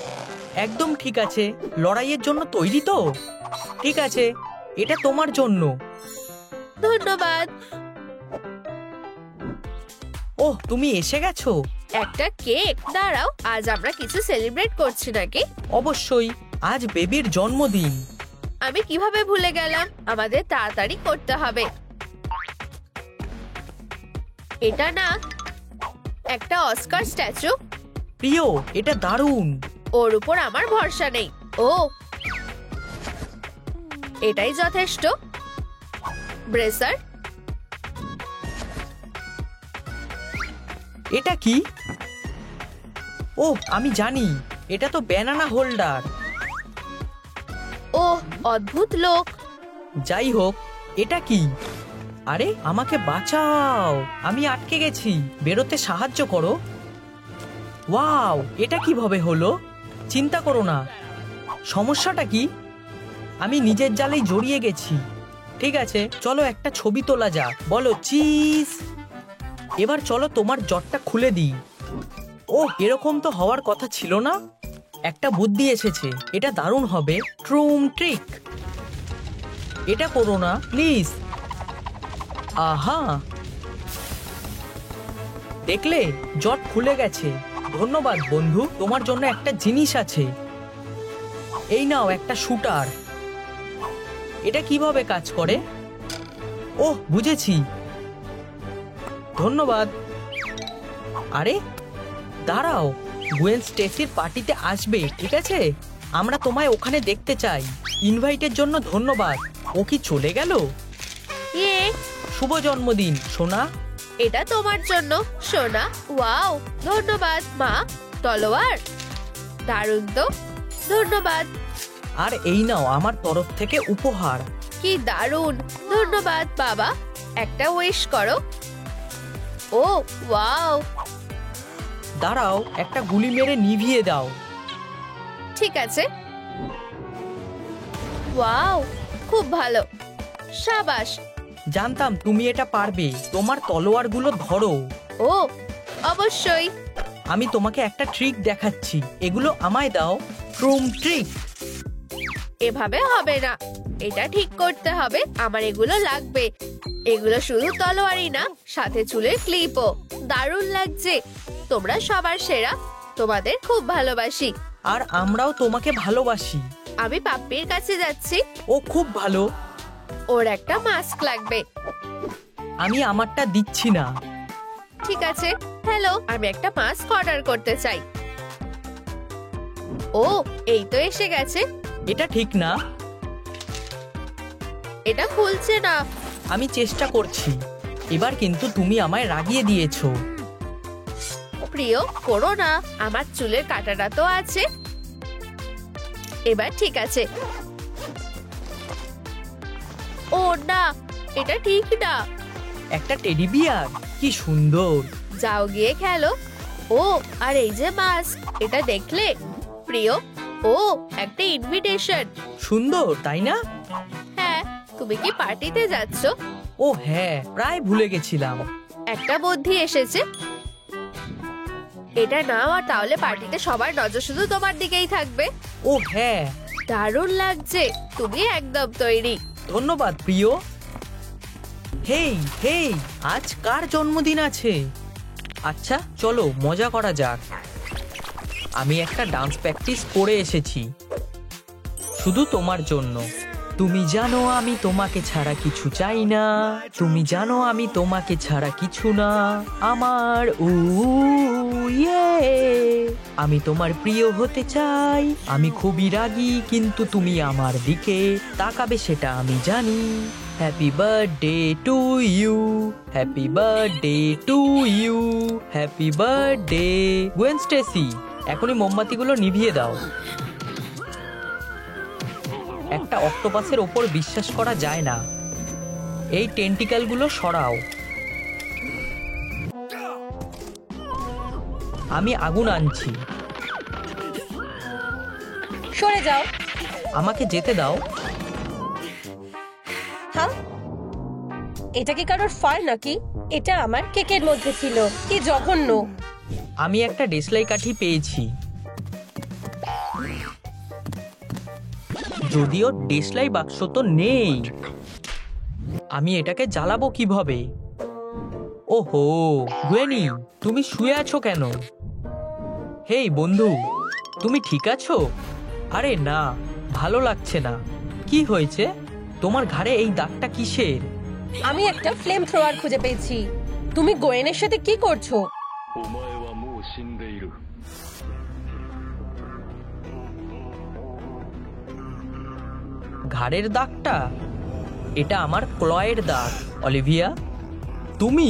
একদম ঠিক আছে। লড়াইয়ের জন্য তৈরি তো? ঠিক আছে, এটা তোমার জন্য। ধন্যবাদ। ওহ, তুমি এসে গেছো। একটা কেক? দাঁড়াও, আজ আমরা কিছু সেলিব্রেট করছি নাকি? অবশ্যই, আজ বেবির জন্মদিন। আমি কিভাবে ভুলে গেলাম, আমাদের তাড়াতাড়ি করতে হবে। এটা না একটা অস্কার স্ট্যাচু? প্রিয়, এটা দারুণ। ওর উপর আমার ভরসা নেই। ও, এটাই যথেষ্ট। ব্রেসার, এটা কি? ওহ, আমি জানি, এটা তো ব্যানানা হোল্ডার। ও অদ্ভুত লোক। যাই হোক, এটা কি? আরে, আমাকে বাঁচাও, আমি আটকে গেছি, বেরোতে সাহায্য করো। ওয়াও, এটা কিভাবে হলো? চিন্তা করো না। সমস্যাটা কি? আমি নিজের জালেই জড়িয়ে গেছি। ঠিক আছে, চলো একটা ছবি তোলা যাক। বলো চিজ। এবার চলো তোমার জটটা খুলে দিই। ও, এরকম তো হওয়ার কথা ছিল না। একটা বুদ্ধি এসেছে, এটা দারুণ হবে। ট্রুম ট্রিক। এটা করো না প্লিজ। আহা, দেখলে, জট খুলে গেছে। ধন্যবাদ বন্ধু, তোমার জন্য একটা জিনিস আছে। এই নাও একটা শুটার। এটা কিভাবে কাজ করে? ওহ, বুঝেছি, ধন্যবাদ। আরে দাঁড়াও, গুয়েন স্টেসির পার্টিতে আসবে, ঠিক আছে? আমরা তোমায় ওখানে দেখতে চাই। ইনভাইটের জন্য ধন্যবাদ। ও কি চলে গেল? ইয়ে, শুভ জন্মদিন সোনা। এটা তোমার জন্য সোনা। ওয়াও, ধন্যবাদ মা। তলোয়ার, দারুণ তো। ধন্যবাদ। আর এই নাও আমার তরফ থেকে উপহার। কি দারুণ। ধন্যবাদ বাবা। একটা উইশ করো। ও ওয়াও, দাঁড়াও, একটা গুলি মেরে নিভিয়ে দাও। ঠিক আছে। ওয়াও, খুব ভালো, সাবাস। জানতাম তুমি এটা পারবে। তোমার তলোয়ারগুলো ধরো। ও অবশ্যই। আমি তোমাকে একটা ট্রিক দেখাচ্ছি, এগুলো আমায় দাও। ট্রুম ট্রিক। এভাবে হবে না, এটা ঠিক করতে হবে। আমার এগুলো লাগবে। এগুলো শুধু তলোয়ারই না, সাথে চুলের ক্লিপও। দারুণ লাগছে। তোমরা সবার সেরা। তোমাদের খুব ভালোবাসি। আর আমরাও তোমাকে ভালোবাসি। আমি পাপ্পির কাছে যাচ্ছি। ও খুব ভালো। ওর একটা মাস্ক লাগবে। আমি আমারটা দিচ্ছি না। ঠিক আছে। হ্যালো, আমি একটা মাস্ক অর্ডার করতে চাই। ও, এই তো এসে গেছে। এটা ঠিক না। এটা খুলছে না। আমি চেষ্টা করছি। এবার কিন্তু তুমি আমায় রাগিয়ে দিয়েছো। প্রিয়, করো না। আমার চুলের কাঁটাটা তো আছে। এবার ঠিক আছে। ও না, এটা ঠিক না। একটা টেডি বিয়ার, কি সুন্দর। যাও গিয়ে খেলো। ও, আর এই যে মাস্ক, এটা দেখলে প্রিয়? ও, একটা ইনভিটেশন। সুন্দর, তাই না? হ্যাঁ, তুমি কি পার্টিতে যাচ্ছ? ও হ্যাঁ, প্রায় ভুলে গেছিলাম। একটা বুদ্ধি এসেছে। এটা নাও, আর তাহলে পার্টিতে সবার নজর শুধু তোমার দিকেই থাকবে। ও হ্যাঁ, দারুণ লাগছে। তুমি একদম তৈরি। ধন্যবাদ প্রিয়। হেই হেই, আজ কার জন্মদিন আছে? আচ্ছা, চলো মজা করা যাক। আমি একটা ডান্স প্র্যাকটিস করে এসেছি, শুধু তোমার জন্য। তুমি জানো আমি তোমাকে ছাড়া কিছু চাই না, তুমি জানো আমি তোমাকে ছাড়া কিছু না আমার। ইয়ে আমি তোমার প্রিয় হতে চাই, আমি খুবই রাগী কিন্তু তুমি আমার দিকে তাকাবে সেটা আমি জানি। Happy birthday to you, happy birthday to you, happy birthday. Gwen Stacy, এখনই মোমবাতিগুলো নিভিয়ে দাও। একটা অক্টোপাসের ওপর বিশ্বাস করা যায় না। এই টেন্টিকেলগুলো সরাও। আমি আগুন আনছি। সরে যাও। আমাকে যেতে দাও। হ্যাঁ, এটা কি কারোর ফার নাকি? এটা আমার কেকের মধ্যে ছিল। কি জঘন্য। আমি একটা দেশলাই কাঠি পেয়েছি, যদিও দেশলাই বাক্স তো নেই। আমি এটাকে জ্বালাবো কিভাবে? ওহো গুয়েনি, তুমি শুয়ে আছো কেন? হেই বন্ধু, তুমি ঠিক আছো? আরে না, ভালো লাগছে না। কি হয়েছে? তোমার ঘাড়ে এই দাগটা কিসের? আমি একটা ফ্লেম থ্রোয়ার খুঁজে পেয়েছি। তুমি গোয়েনের সাথে কি করছো? ঘাড়ের দাগটা? এটা আমার ক্লয়ের দাগ। অলিভিয়া, তুমি?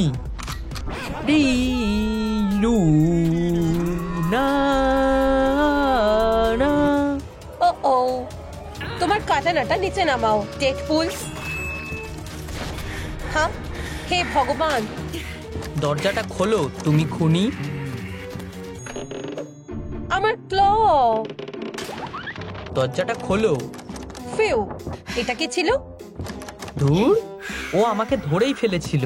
রিলু, না না। ও ও, তোমার কাটানাটা নিচে নামাও টেকফুল। হ্যাঁ, হে ভগবান। দরজাটা খোলো, তুমি খুনি। আমার ক্ল। দরজাটা খোলো। ফিউ, এটা কি ছিল? ধুর, ও আমাকে ধরেই ফেলেছিল।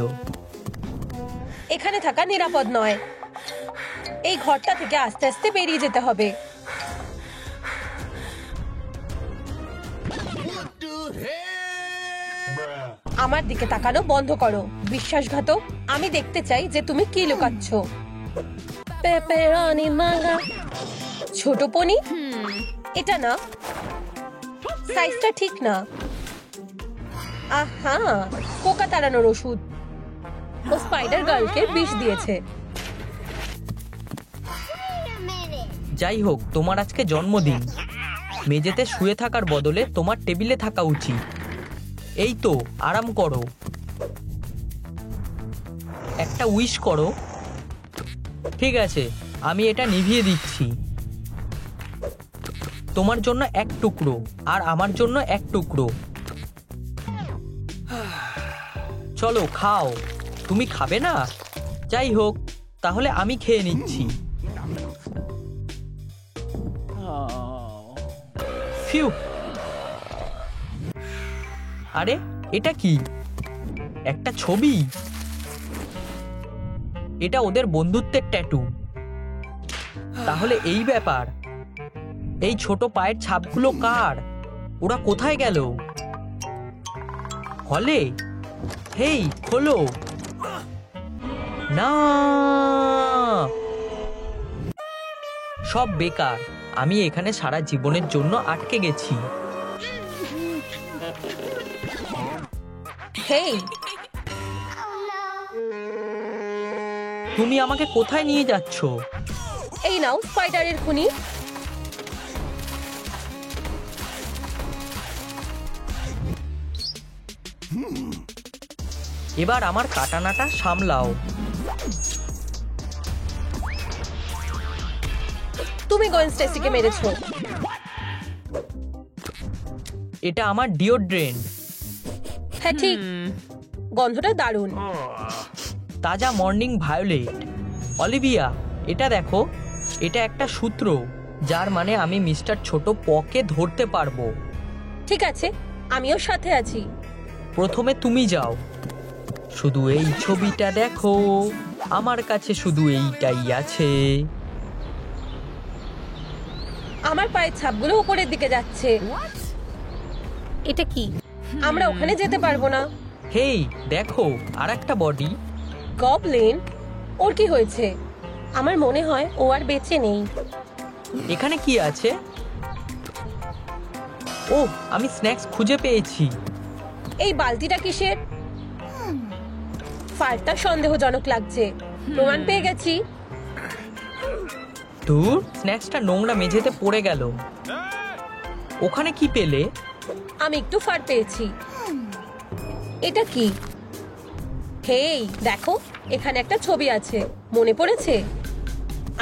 এখানে থাকা নিরাপদ নয়। এই ঘরটা থেকে আস্তে আস্তে বেরিয়ে যেতে হবে। আমার দিকে তাকানো বন্ধ করো, বিশ্বাসঘাতক। আমি দেখতে চাই যে তুমি কি লুকাচ্ছ। Pepperoni manga. ছোট পনি? এটা না, সাইজটা ঠিক না। আহা, পোকা তাড়ানোর ওষুধ। ও স্পাইডার গার্লকে বিষ দিয়েছে। যাই হোক, তোমার আজকে জন্মদিন। মেঝেতে শুয়ে থাকার বদলে তোমার টেবিলে থাকা উচিত। এই তো, আরাম করো। একটা উইশ করো। ঠিক আছে, আমি এটা নিভিয়ে দিচ্ছি। তোমার জন্য এক টুকরো আর আমার জন্য এক টুকরো। চলো খাও। তুমি খাবে না? যাই হোক, তাহলে আমি খেয়ে নিচ্ছি। ফিউ। আরে এটা কি? একটা ছবি। এটা ওদের বন্ধুত্বের ট্যাটু। তাহলে এই ব্যাপার। এই ছোট পায়ের ছাপগুলো কার? ওরা কোথায় গেল? হলে? হেই, খোলো না। সব বেকার। আমি এখানে সারা জীবনের জন্য আটকে গেছি। হেই, তুমি আমাকে কোথায় নিয়ে যাচ্ছ? এই নাও স্পাইডারের খুনি। এবার আমার কাটানাটা সামলাও। তুমি গোয়েন স্টেসিকে মেরেছো। এটা আমার ডিওড্রেন্ট। হ্যাঁ ঠিক, গন্ধটা দারুণ। তাজা মর্নিং ভায়োলেট। অলিভিয়া, এটা দেখো। এটা একটা সূত্র, যার মানে আমি মিস্টার ছোট পকে ধরতে পারবো। ঠিক আছে, আমিও সাথে আছি। প্রথমে তুমি যাও। শুধু এই ছবিটা দেখো, আমার কাছে শুধু এইটাই আছে। আমার পায়ের ছাপগুলো উপরের দিকে যাচ্ছে। এটা কি? আমরা ওখানে যেতে পারবো না। হেই দেখো, আর একটা বডি। গবলিন? ওর কি হয়েছে? আমার মনে হয় ও আর বেঁচে নেই। এখানে কি আছে? ওহ, আমি স্ন্যাক্স খুঁজে পেয়েছি। এই বালতিটা কিসের? ফায়ারটা সন্দেহজনক লাগছে। প্রমাণ পেয়ে গেছি। ধুর, স্ন্যাক্সটা নোংরা মেঝেতে পড়ে গেল। ওখানে কি পেলে? আমি একটু ফার পেয়েছি। এটা কি? হেই দেখো, এখানে একটা ছবি আছে। মনে পড়েছে?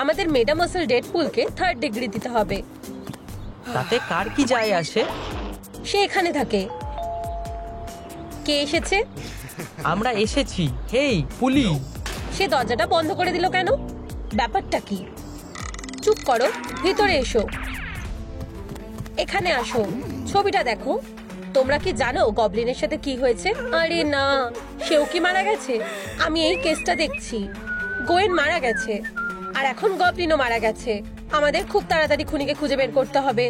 আমাদের মেডামসেল ডেডপুলকে 3rd ডিগ্রি দিতে হবে। তাতে কার কি যায় আসে? সে এখানে থাকে। কে এসেছে? আমরা এসেছি। হেই পুলি, সে দরজাটা বন্ধ করে দিল কেন? ব্যাপারটা কি? চুপ করো, ভিতরে এসো। এখানে আসো, ছবিটা দেখো। তোমরা কি জানো গবলিনের সাথে কি হয়েছে? আরে না, সেও কি মারা গেছে? আমি এই কেসটা দেখছি। গোয়েন মারা গেছে, আর এখন গবলিনও মারা গেছে। আমাদের খুব তাড়াতাড়ি খুনিকে খুঁজে বের করতে হবে।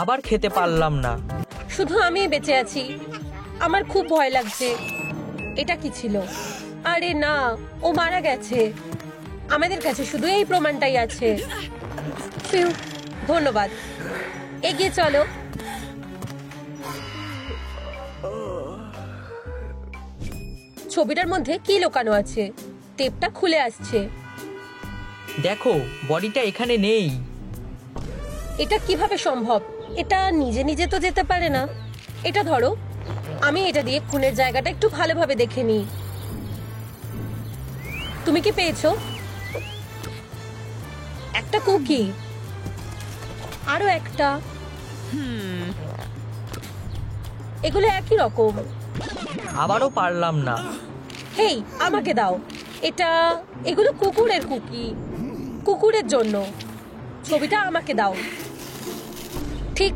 আবার খেতে পারলাম না। শুধু আমি বেঁচে আছি। আমার খুব ভয় লাগছে। এটা কি ছিল? আরে না, ও মারা গেছে। আমাদের কাছে শুধু এই প্রমাণটাই আছে। ফিউ, ধন্যবাদ। এগিয়ে চলো। ছবিটার মধ্যে কি লুকানো আছে? টেপটা খুলে আসছে। দেখো, বডিটা এখানে নেই। এটা কিভাবে সম্ভব? এটা নিজে নিজে তো যেতে পারে না। এটা ধরো, আমি এটা দিয়ে খুনের জায়গাটা একটু ভালোভাবে দেখে নিই। তুমি কি পেয়েছো? একটা কুকি, আরো একটা। এগুলো একই রকম। আবারও পারলাম না। হেই, আমাকে দাও এটা। এগুলো কুকুরের কুকি, কুকুরের জন্য। ছবিটা আমাকে দাও। ঠিক,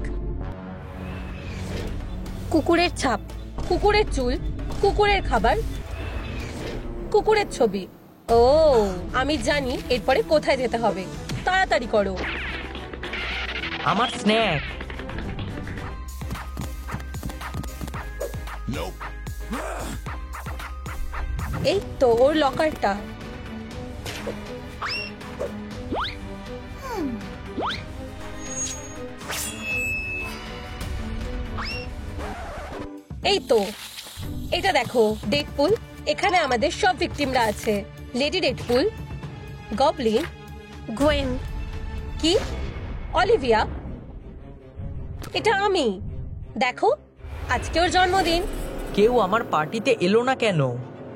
কুকুরের ছাপ, কুকুরের চুল, কুকুরের খাবার, কুকুরের ছবি। ও, আমি জানি এরপরে কোথায় যেতে হবে। তাড়াতাড়ি করো। আমার স্ন্যাক। এই তো ওর লকারটা। এই তো, এটা দেখো ডেডপুল। এখানে আমাদের সব ভিকটিমরা আছে। লেডি ডেডপুল, গবলিন, গোয়েন, কি অলিভিয়া। এটা আমি। দেখো, আজকে ওর জন্মদিন। কেউ আমার পার্টিতে এলো না কেন?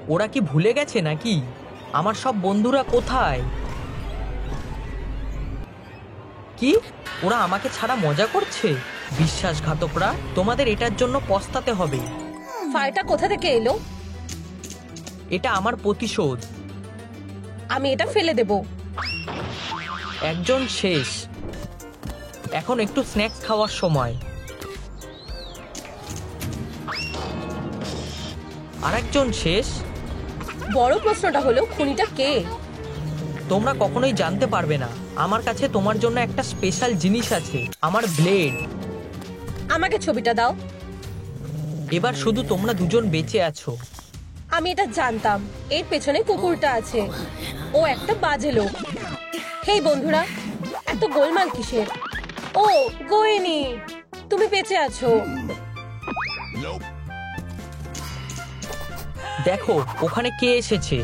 ওরা কি ভুলে গেছে নাকি? আমার সব বন্ধুরা কোথায়? কি, ওরা আমাকে ছাড়া মজা করছে? বিশ্বাসঘাতকরা, তোমাদের এটার জন্য পস্তাতে হবে। ফায়ারটা কোথা থেকে এলো? এটা আমার প্রতিশোধ। আমি এটা ফেলে দেব। একজন শেষ। এখন একটু স্ন্যাক্স খাওয়ার সময়। আরেকজন শেষ। বড় প্রশ্নটা হলো খুনিটা কে? তোমরা কখনোই জানতে পারবে না। আমার কাছে তোমার জন্য একটা স্পেশাল জিনিস আছে, আমার ব্লেড। আমাকে ছবিটা দাও। এবার শুধু তোমরা দুজন বেঁচে আছো। আমি এটা জানতাম। এর পেছনে কুকুরটা আছে। ও একটা বাজে লোক। হেই বন্ধুরা, এত গোলমাল কিসের? ও গোয়েনি, তুমি বেঁচে আছো। দেখো, ওখানে কে এসেছে।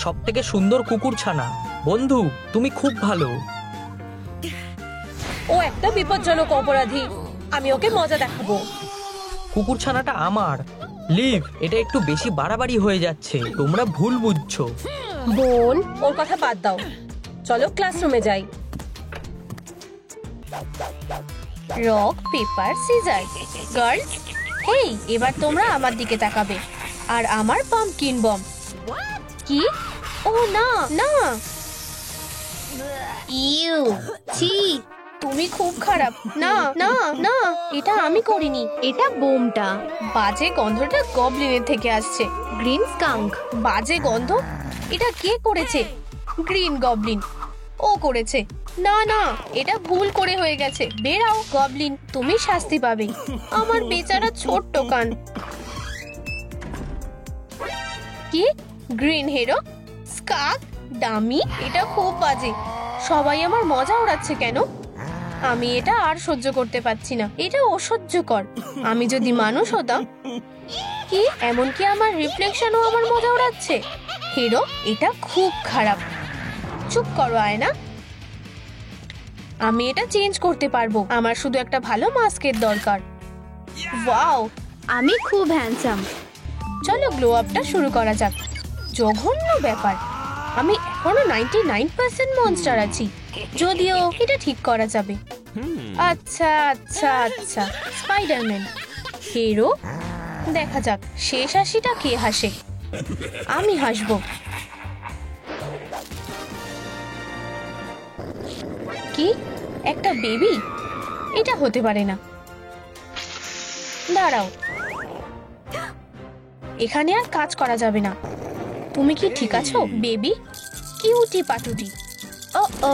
সব থেকে সুন্দর কুকুর ছানা। বন্ধু, তুমি খুব ভালো। ও একটা বিপজ্জনক অপরাধী। আমি ওকে মজা দেখাবো। কুকুর ছানাটা আমার। লিভ, এটা একটু বেশি বাড়াবাড়ি হয়ে যাচ্ছে। তোমরা ভুল বুঝছো। বোন, ওর কথা বাদ দাও। চলো ক্লাসরুমে যাই। Rock paper scissor. গার্লস, হেই, এবার তোমরা আমার দিকে তাকাবে। আর আমার পাম্পকিন বম। কি? ও না না, ইউ, ছি, তুমি খুব খারাপ। না না না, এটা আমি করিনি। এটা বোমটা। বাজে গন্ধটা গবলিনের থেকে আসছে। Green skunk. বাজে গন্ধ। এটা কে করেছে? Green Goblin. ও করেছে। না না, এটা ভুল করে হয়ে গেছে। বেরাও গবলিন, তুমি শাস্তি পাবে। আমার বেচারা ছোট্ট কান। কি? Green hero? স্কাক? ডামি? এটা খুব বাজে। সবাই আমার মজা উড়াচ্ছে কেন? আমি এটা আর সহ্য করতে পারছি না, এটা অসহ্যকর। আমি যদি মানুষ হতাম। কি এমনকি আমার রিফ্লেকশনও আমার মজা উড়াচ্ছে। হিরো, এটা খুব খারাপ। চুপ করো আয়না। আমি এটা চেঞ্জ করতে পারবো, আমার শুধু একটা ভালো মাস্কের দরকার। ওয়াও, আমি খুব হ্যান্ডসাম। চলো গ্লো আপটা শুরু করা যাক। জঘন্য ব্যাপার, আমি এখনো 99% মনস্টার আছি, যদিও এটা ঠিক করা যাবে। আচ্ছা আচ্ছা আচ্ছা, স্পাইডারম্যান। হিরো, দেখা যাক শেষ হাসিটা কে হাসে। আমি হাসবো। কি একটা বেবি? এটা হতে পারে না। দাঁড়াও, এখানে আর কাজ করা যাবে না। তুমি কি ঠিক আছো বেবি? কিউটি পাটুটি। ও ও,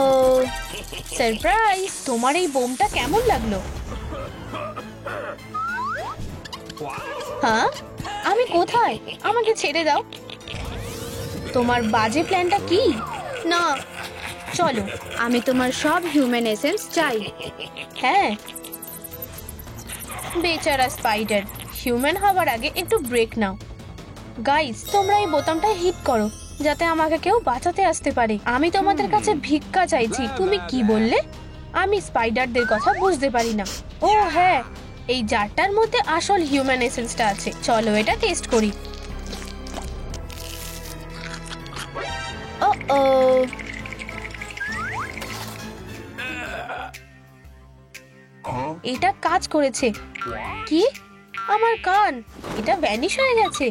সারপ্রাইজ! তোমার এই বোমটা কেমন লাগলো? হ্যাঁ, আমি কোথায়? আমাকে ছেড়ে দাও। তোমার বাজে প্ল্যানটা কি? না, চলো। আমি তোমার সব হিউম্যান এসেন্স চাই। হ্যাঁ, বেচারা স্পাইডার, হিউম্যান হওয়ার আগে একটু ব্রেক নাও। গাইস, তোমরা এই বোতামটা হিট করো যাতে আমাকে কেউ বাঁচাতে আসতে পারে। আমি তোমাদের কাছে ভিক্ষা চাইছি। তুমি কি বললে? আমি স্পাইডারদের কথা বুঝতে পারি না। ও হ্যাঁ, এই জারটার মধ্যে আসল হিউম্যান এসেন্সটা আছে। চলো এটা টেস্ট করি। ও ও, এটা কাজ করেছে। কি? আমার কান, এটা ভ্যানিশ হয়ে গেছে।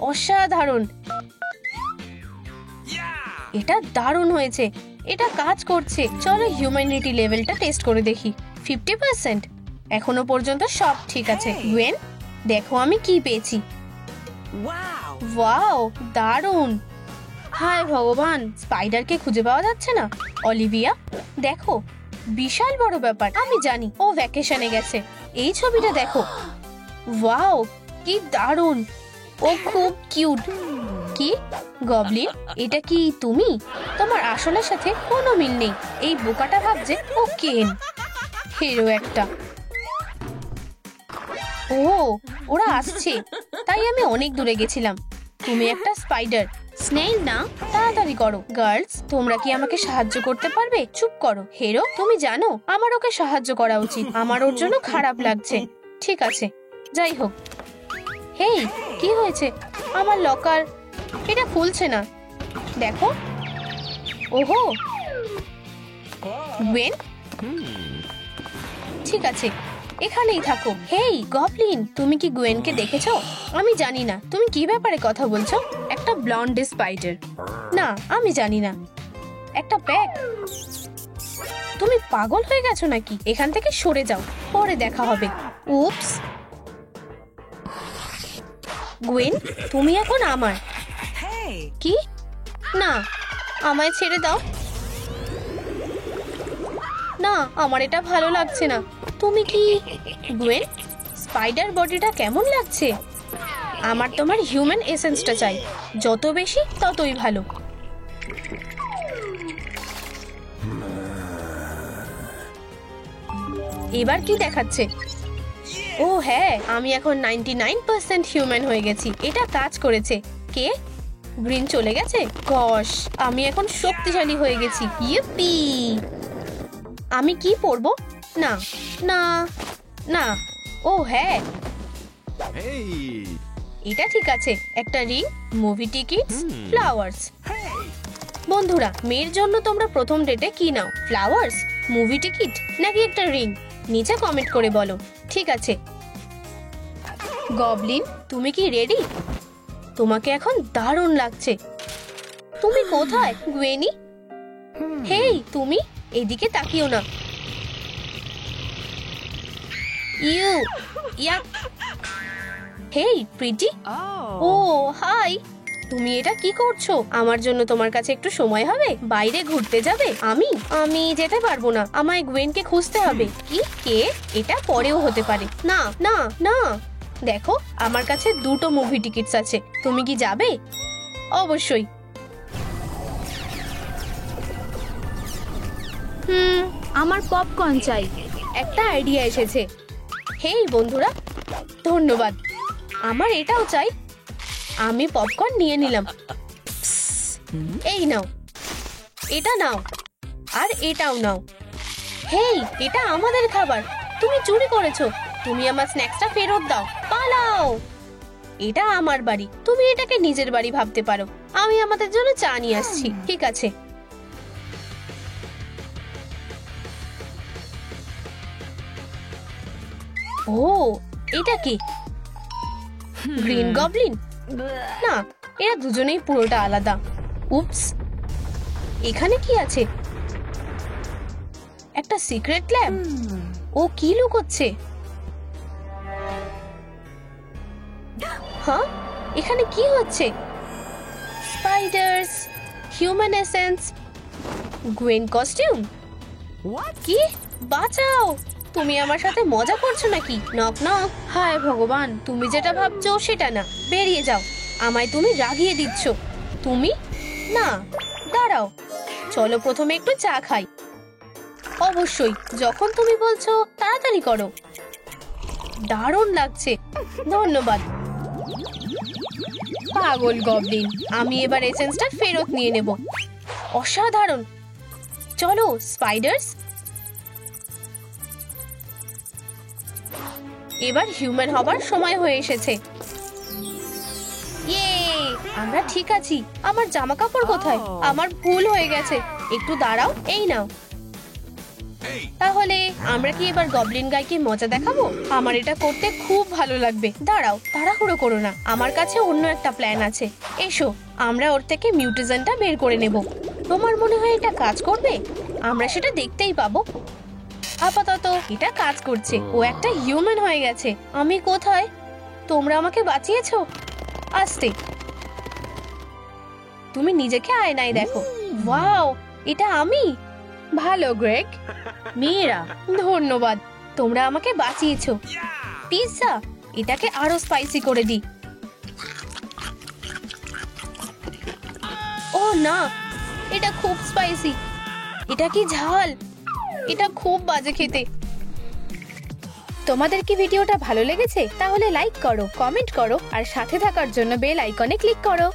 অসাধারণ, এটা দারুণ হয়েছে। এটা কাজ করছে। চলো হিউম্যানিটি লেভেলটা টেস্ট করে দেখি। 50%। এখনো পর্যন্ত সব ঠিক আছে। গুয়েন, দেখো আমি কি পেয়েছি। ওয়াও, দারুণ। হায় ভগবান, স্পাইডারকে খুঁজে পাওয়া যাচ্ছে না। অলিভিয়া, দেখো, বিশাল বড় ব্যাপার। আমি জানি ও ভ্যাকেশনে গেছে। এই ছবিটা দেখো। ওয়াও, কি দারুণ। ও খুব কিউট। কি গবলিন, এটা কি তুমি? তোমার আসলের সাথে কোনো মিল নেই। এই বোকাটা ভাবছে ও কেন। হিরো একটা। ও, ওরা আসছে, তাই আমি অনেক দূরে গেছিলাম। তুমি একটা স্পাইডার, স্নেইল না? তাড়াতাড়ি করো। গার্লস, তোমরা কি আমাকে সাহায্য করতে পারবে? চুপ করো। হিরো, তুমি জানো আমার ওকে সাহায্য করা উচিত। আমার ওর জন্য খারাপ লাগছে। ঠিক আছে, যাই হোক। হেই, কি হয়েছে? আমার লকার, এটা খুলছে না। দেখো। ওহো, গুয়েন, ঠিক আছে, এখানেই থাকো। হেই গবলিন, তুমি কি গুয়েনকে দেখেছো? আমি জানি না তুমি কি ব্যাপারে কথা বলছো। একটা ব্লন্ড স্পাইডার। না, আমি জানি না। একটা ব্যাগ। তুমি পাগল হয়ে গেছো নাকি? এখান থেকে সরে যাও, পরে দেখা হবে। উপস। গুয়েন, তুমি এখন আমার। কি? না, আমায় ছেড়ে দাও। না, আমার এটা ভালো লাগছে না। তুমি কি? গুয়েন, স্পাইডার বডিটা কেমন লাগছে? আমার তোমার হিউম্যান এসেন্সটা চাই। যত বেশি ততই ভালো। এবার কি দেখাচ্ছে? ও হ্যাঁ, আমি এখন 99% হিউম্যান হয়ে গেছি। এটা কাজ করেছে। কে? গ্রিন চলে গেছে? গশ, আমি এখন শক্তিশালী হয়ে গেছি। ইউপি! আমি কি পরবো? না না না। ও হ্যাঁ, এটা ঠিক আছে। একটা রিং, মুভি টিকিটস, ফ্লাওয়ার্স। বন্ধুরা, মেয়ের জন্য তোমরা প্রথম ডেটে কি নাও? ফ্লাওয়ার্স, মুভি টিকিট নাকি একটা রিং? নিচে কমেন্ট করে বলো। ঠিক আছে গবলিন, তুমি কি রেডি? তোমাকে এখন দারুণ লাগছে। তুমি কোথায় গুয়েনি? হেই তুমি, এদিকে তাকিও না। ইউ ইয়াক। হেই প্রিটি। ও হাই, তুমি এটা কি করছো? আমার জন্য তোমার কাছে একটু সময় হবে? বাইরে ঘুরতে যাবে? আমি যেতে পারবো না। আমায় গুয়েনকে খুঁজতে হবে। কি? কে? এটা পরেও হতে পারে। না না না। দেখো, আমার কাছে 2টো মুভি টিকিটস আছে। তুমি কি যাবে? অবশ্যই। আমার পপকর্ন চাই। একটা আইডিয়া এসেছে। হেই বন্ধুরা, ধন্যবাদ। আমার এটাও চাই। আমি পপকর্ন নিয়ে নিলাম। এই নাও, এটা নাও, আর এটাও নাও। হেই, এটা আমাদের খাবার, তুমি চুরি করেছো। তুমি আমার স্ন্যাক্সটা ফেরত দাও, পালাও। এটা আমার বাড়ি, তুমি এটাকে নিজের বাড়ি ভাবতে পারো। আমি আমাদের জন্য চা নিয়ে আসছি, ঠিক আছে? ও, এটা কি? Green Goblin? না, এরা দুজনেই পুরোটা আলাদা। উপস, এখানে কি আছে? একটা সিক্রেট ল্যাব। ও কি লুকোচ্ছে? হ্যাঁ, এখানে কি হচ্ছে? Spider's, human essence, grain costume. কি? বাঁচাও! তুমি আমার সাথে মজা করছো নাকি? Knock knock. হায় ভগবান, তুমি যেটা ভাবছো সেটা না, বেরিয়ে যাও। আমায় তুমি রাগিয়ে দিচ্ছ। তুমি না, দাঁড়াও, চলো প্রথমে একটু চা খাই। অবশ্যই, যখন তুমি বলছো তাড়াতাড়ি করো। দারুণ লাগছে, ধন্যবাদ। পাগল গবলিন, আমি এবার এসেন্সটা ফেরত নিয়ে নেব। অসাধারণ। চলো স্পাইডার্স, এবার হিউম্যান হবার সময় হয়ে এসেছে। ইয়ে, আমরা ঠিক আছি। আমার জামা কাপড় কোথায়? আমার ভুল হয়ে গেছে, একটু দাঁড়াও। এই নাও। তাহলে আমরা কি এবার গবলিন গাইকে মজা দেখাবো? আমার এটা করতে খুব ভালো লাগবে। দাঁড়াও, তাড়াহুড়ো করো না, আমার কাছে অন্য একটা প্ল্যান আছে। এসো, আমরা ওর থেকে মিউটেশনটা বের করে নেব। তোমার মনে হয় এটা কাজ করবে? আমরা সেটা দেখতেই পাবো। আপাতত এটা কাজ করছে, ও একটা হিউম্যান হয়ে গেছে। আমি কোথায়? তোমরা আমাকে বাঁচিয়েছো। আস্তে, তুমি নিজেকে আয়নায় দেখো। ওয়াও, এটা আমি। ভালো গ্রেগ। মেয়েরা, ধন্যবাদ, তোমরা আমাকে বাঁচিয়েছো। পিৎজা, এটাকে আরো স্পাইসি করে দি। ও না, এটা খুব স্পাইসি। এটা কি ঝাল? এটা খুব বাজে খেতে। তোমাদের কি ভিডিওটা ভালো লেগেছে? তাহলে লাইক করো, কমেন্ট করো, আর সাথে থাকার জন্য বেল আইকনে ক্লিক করো।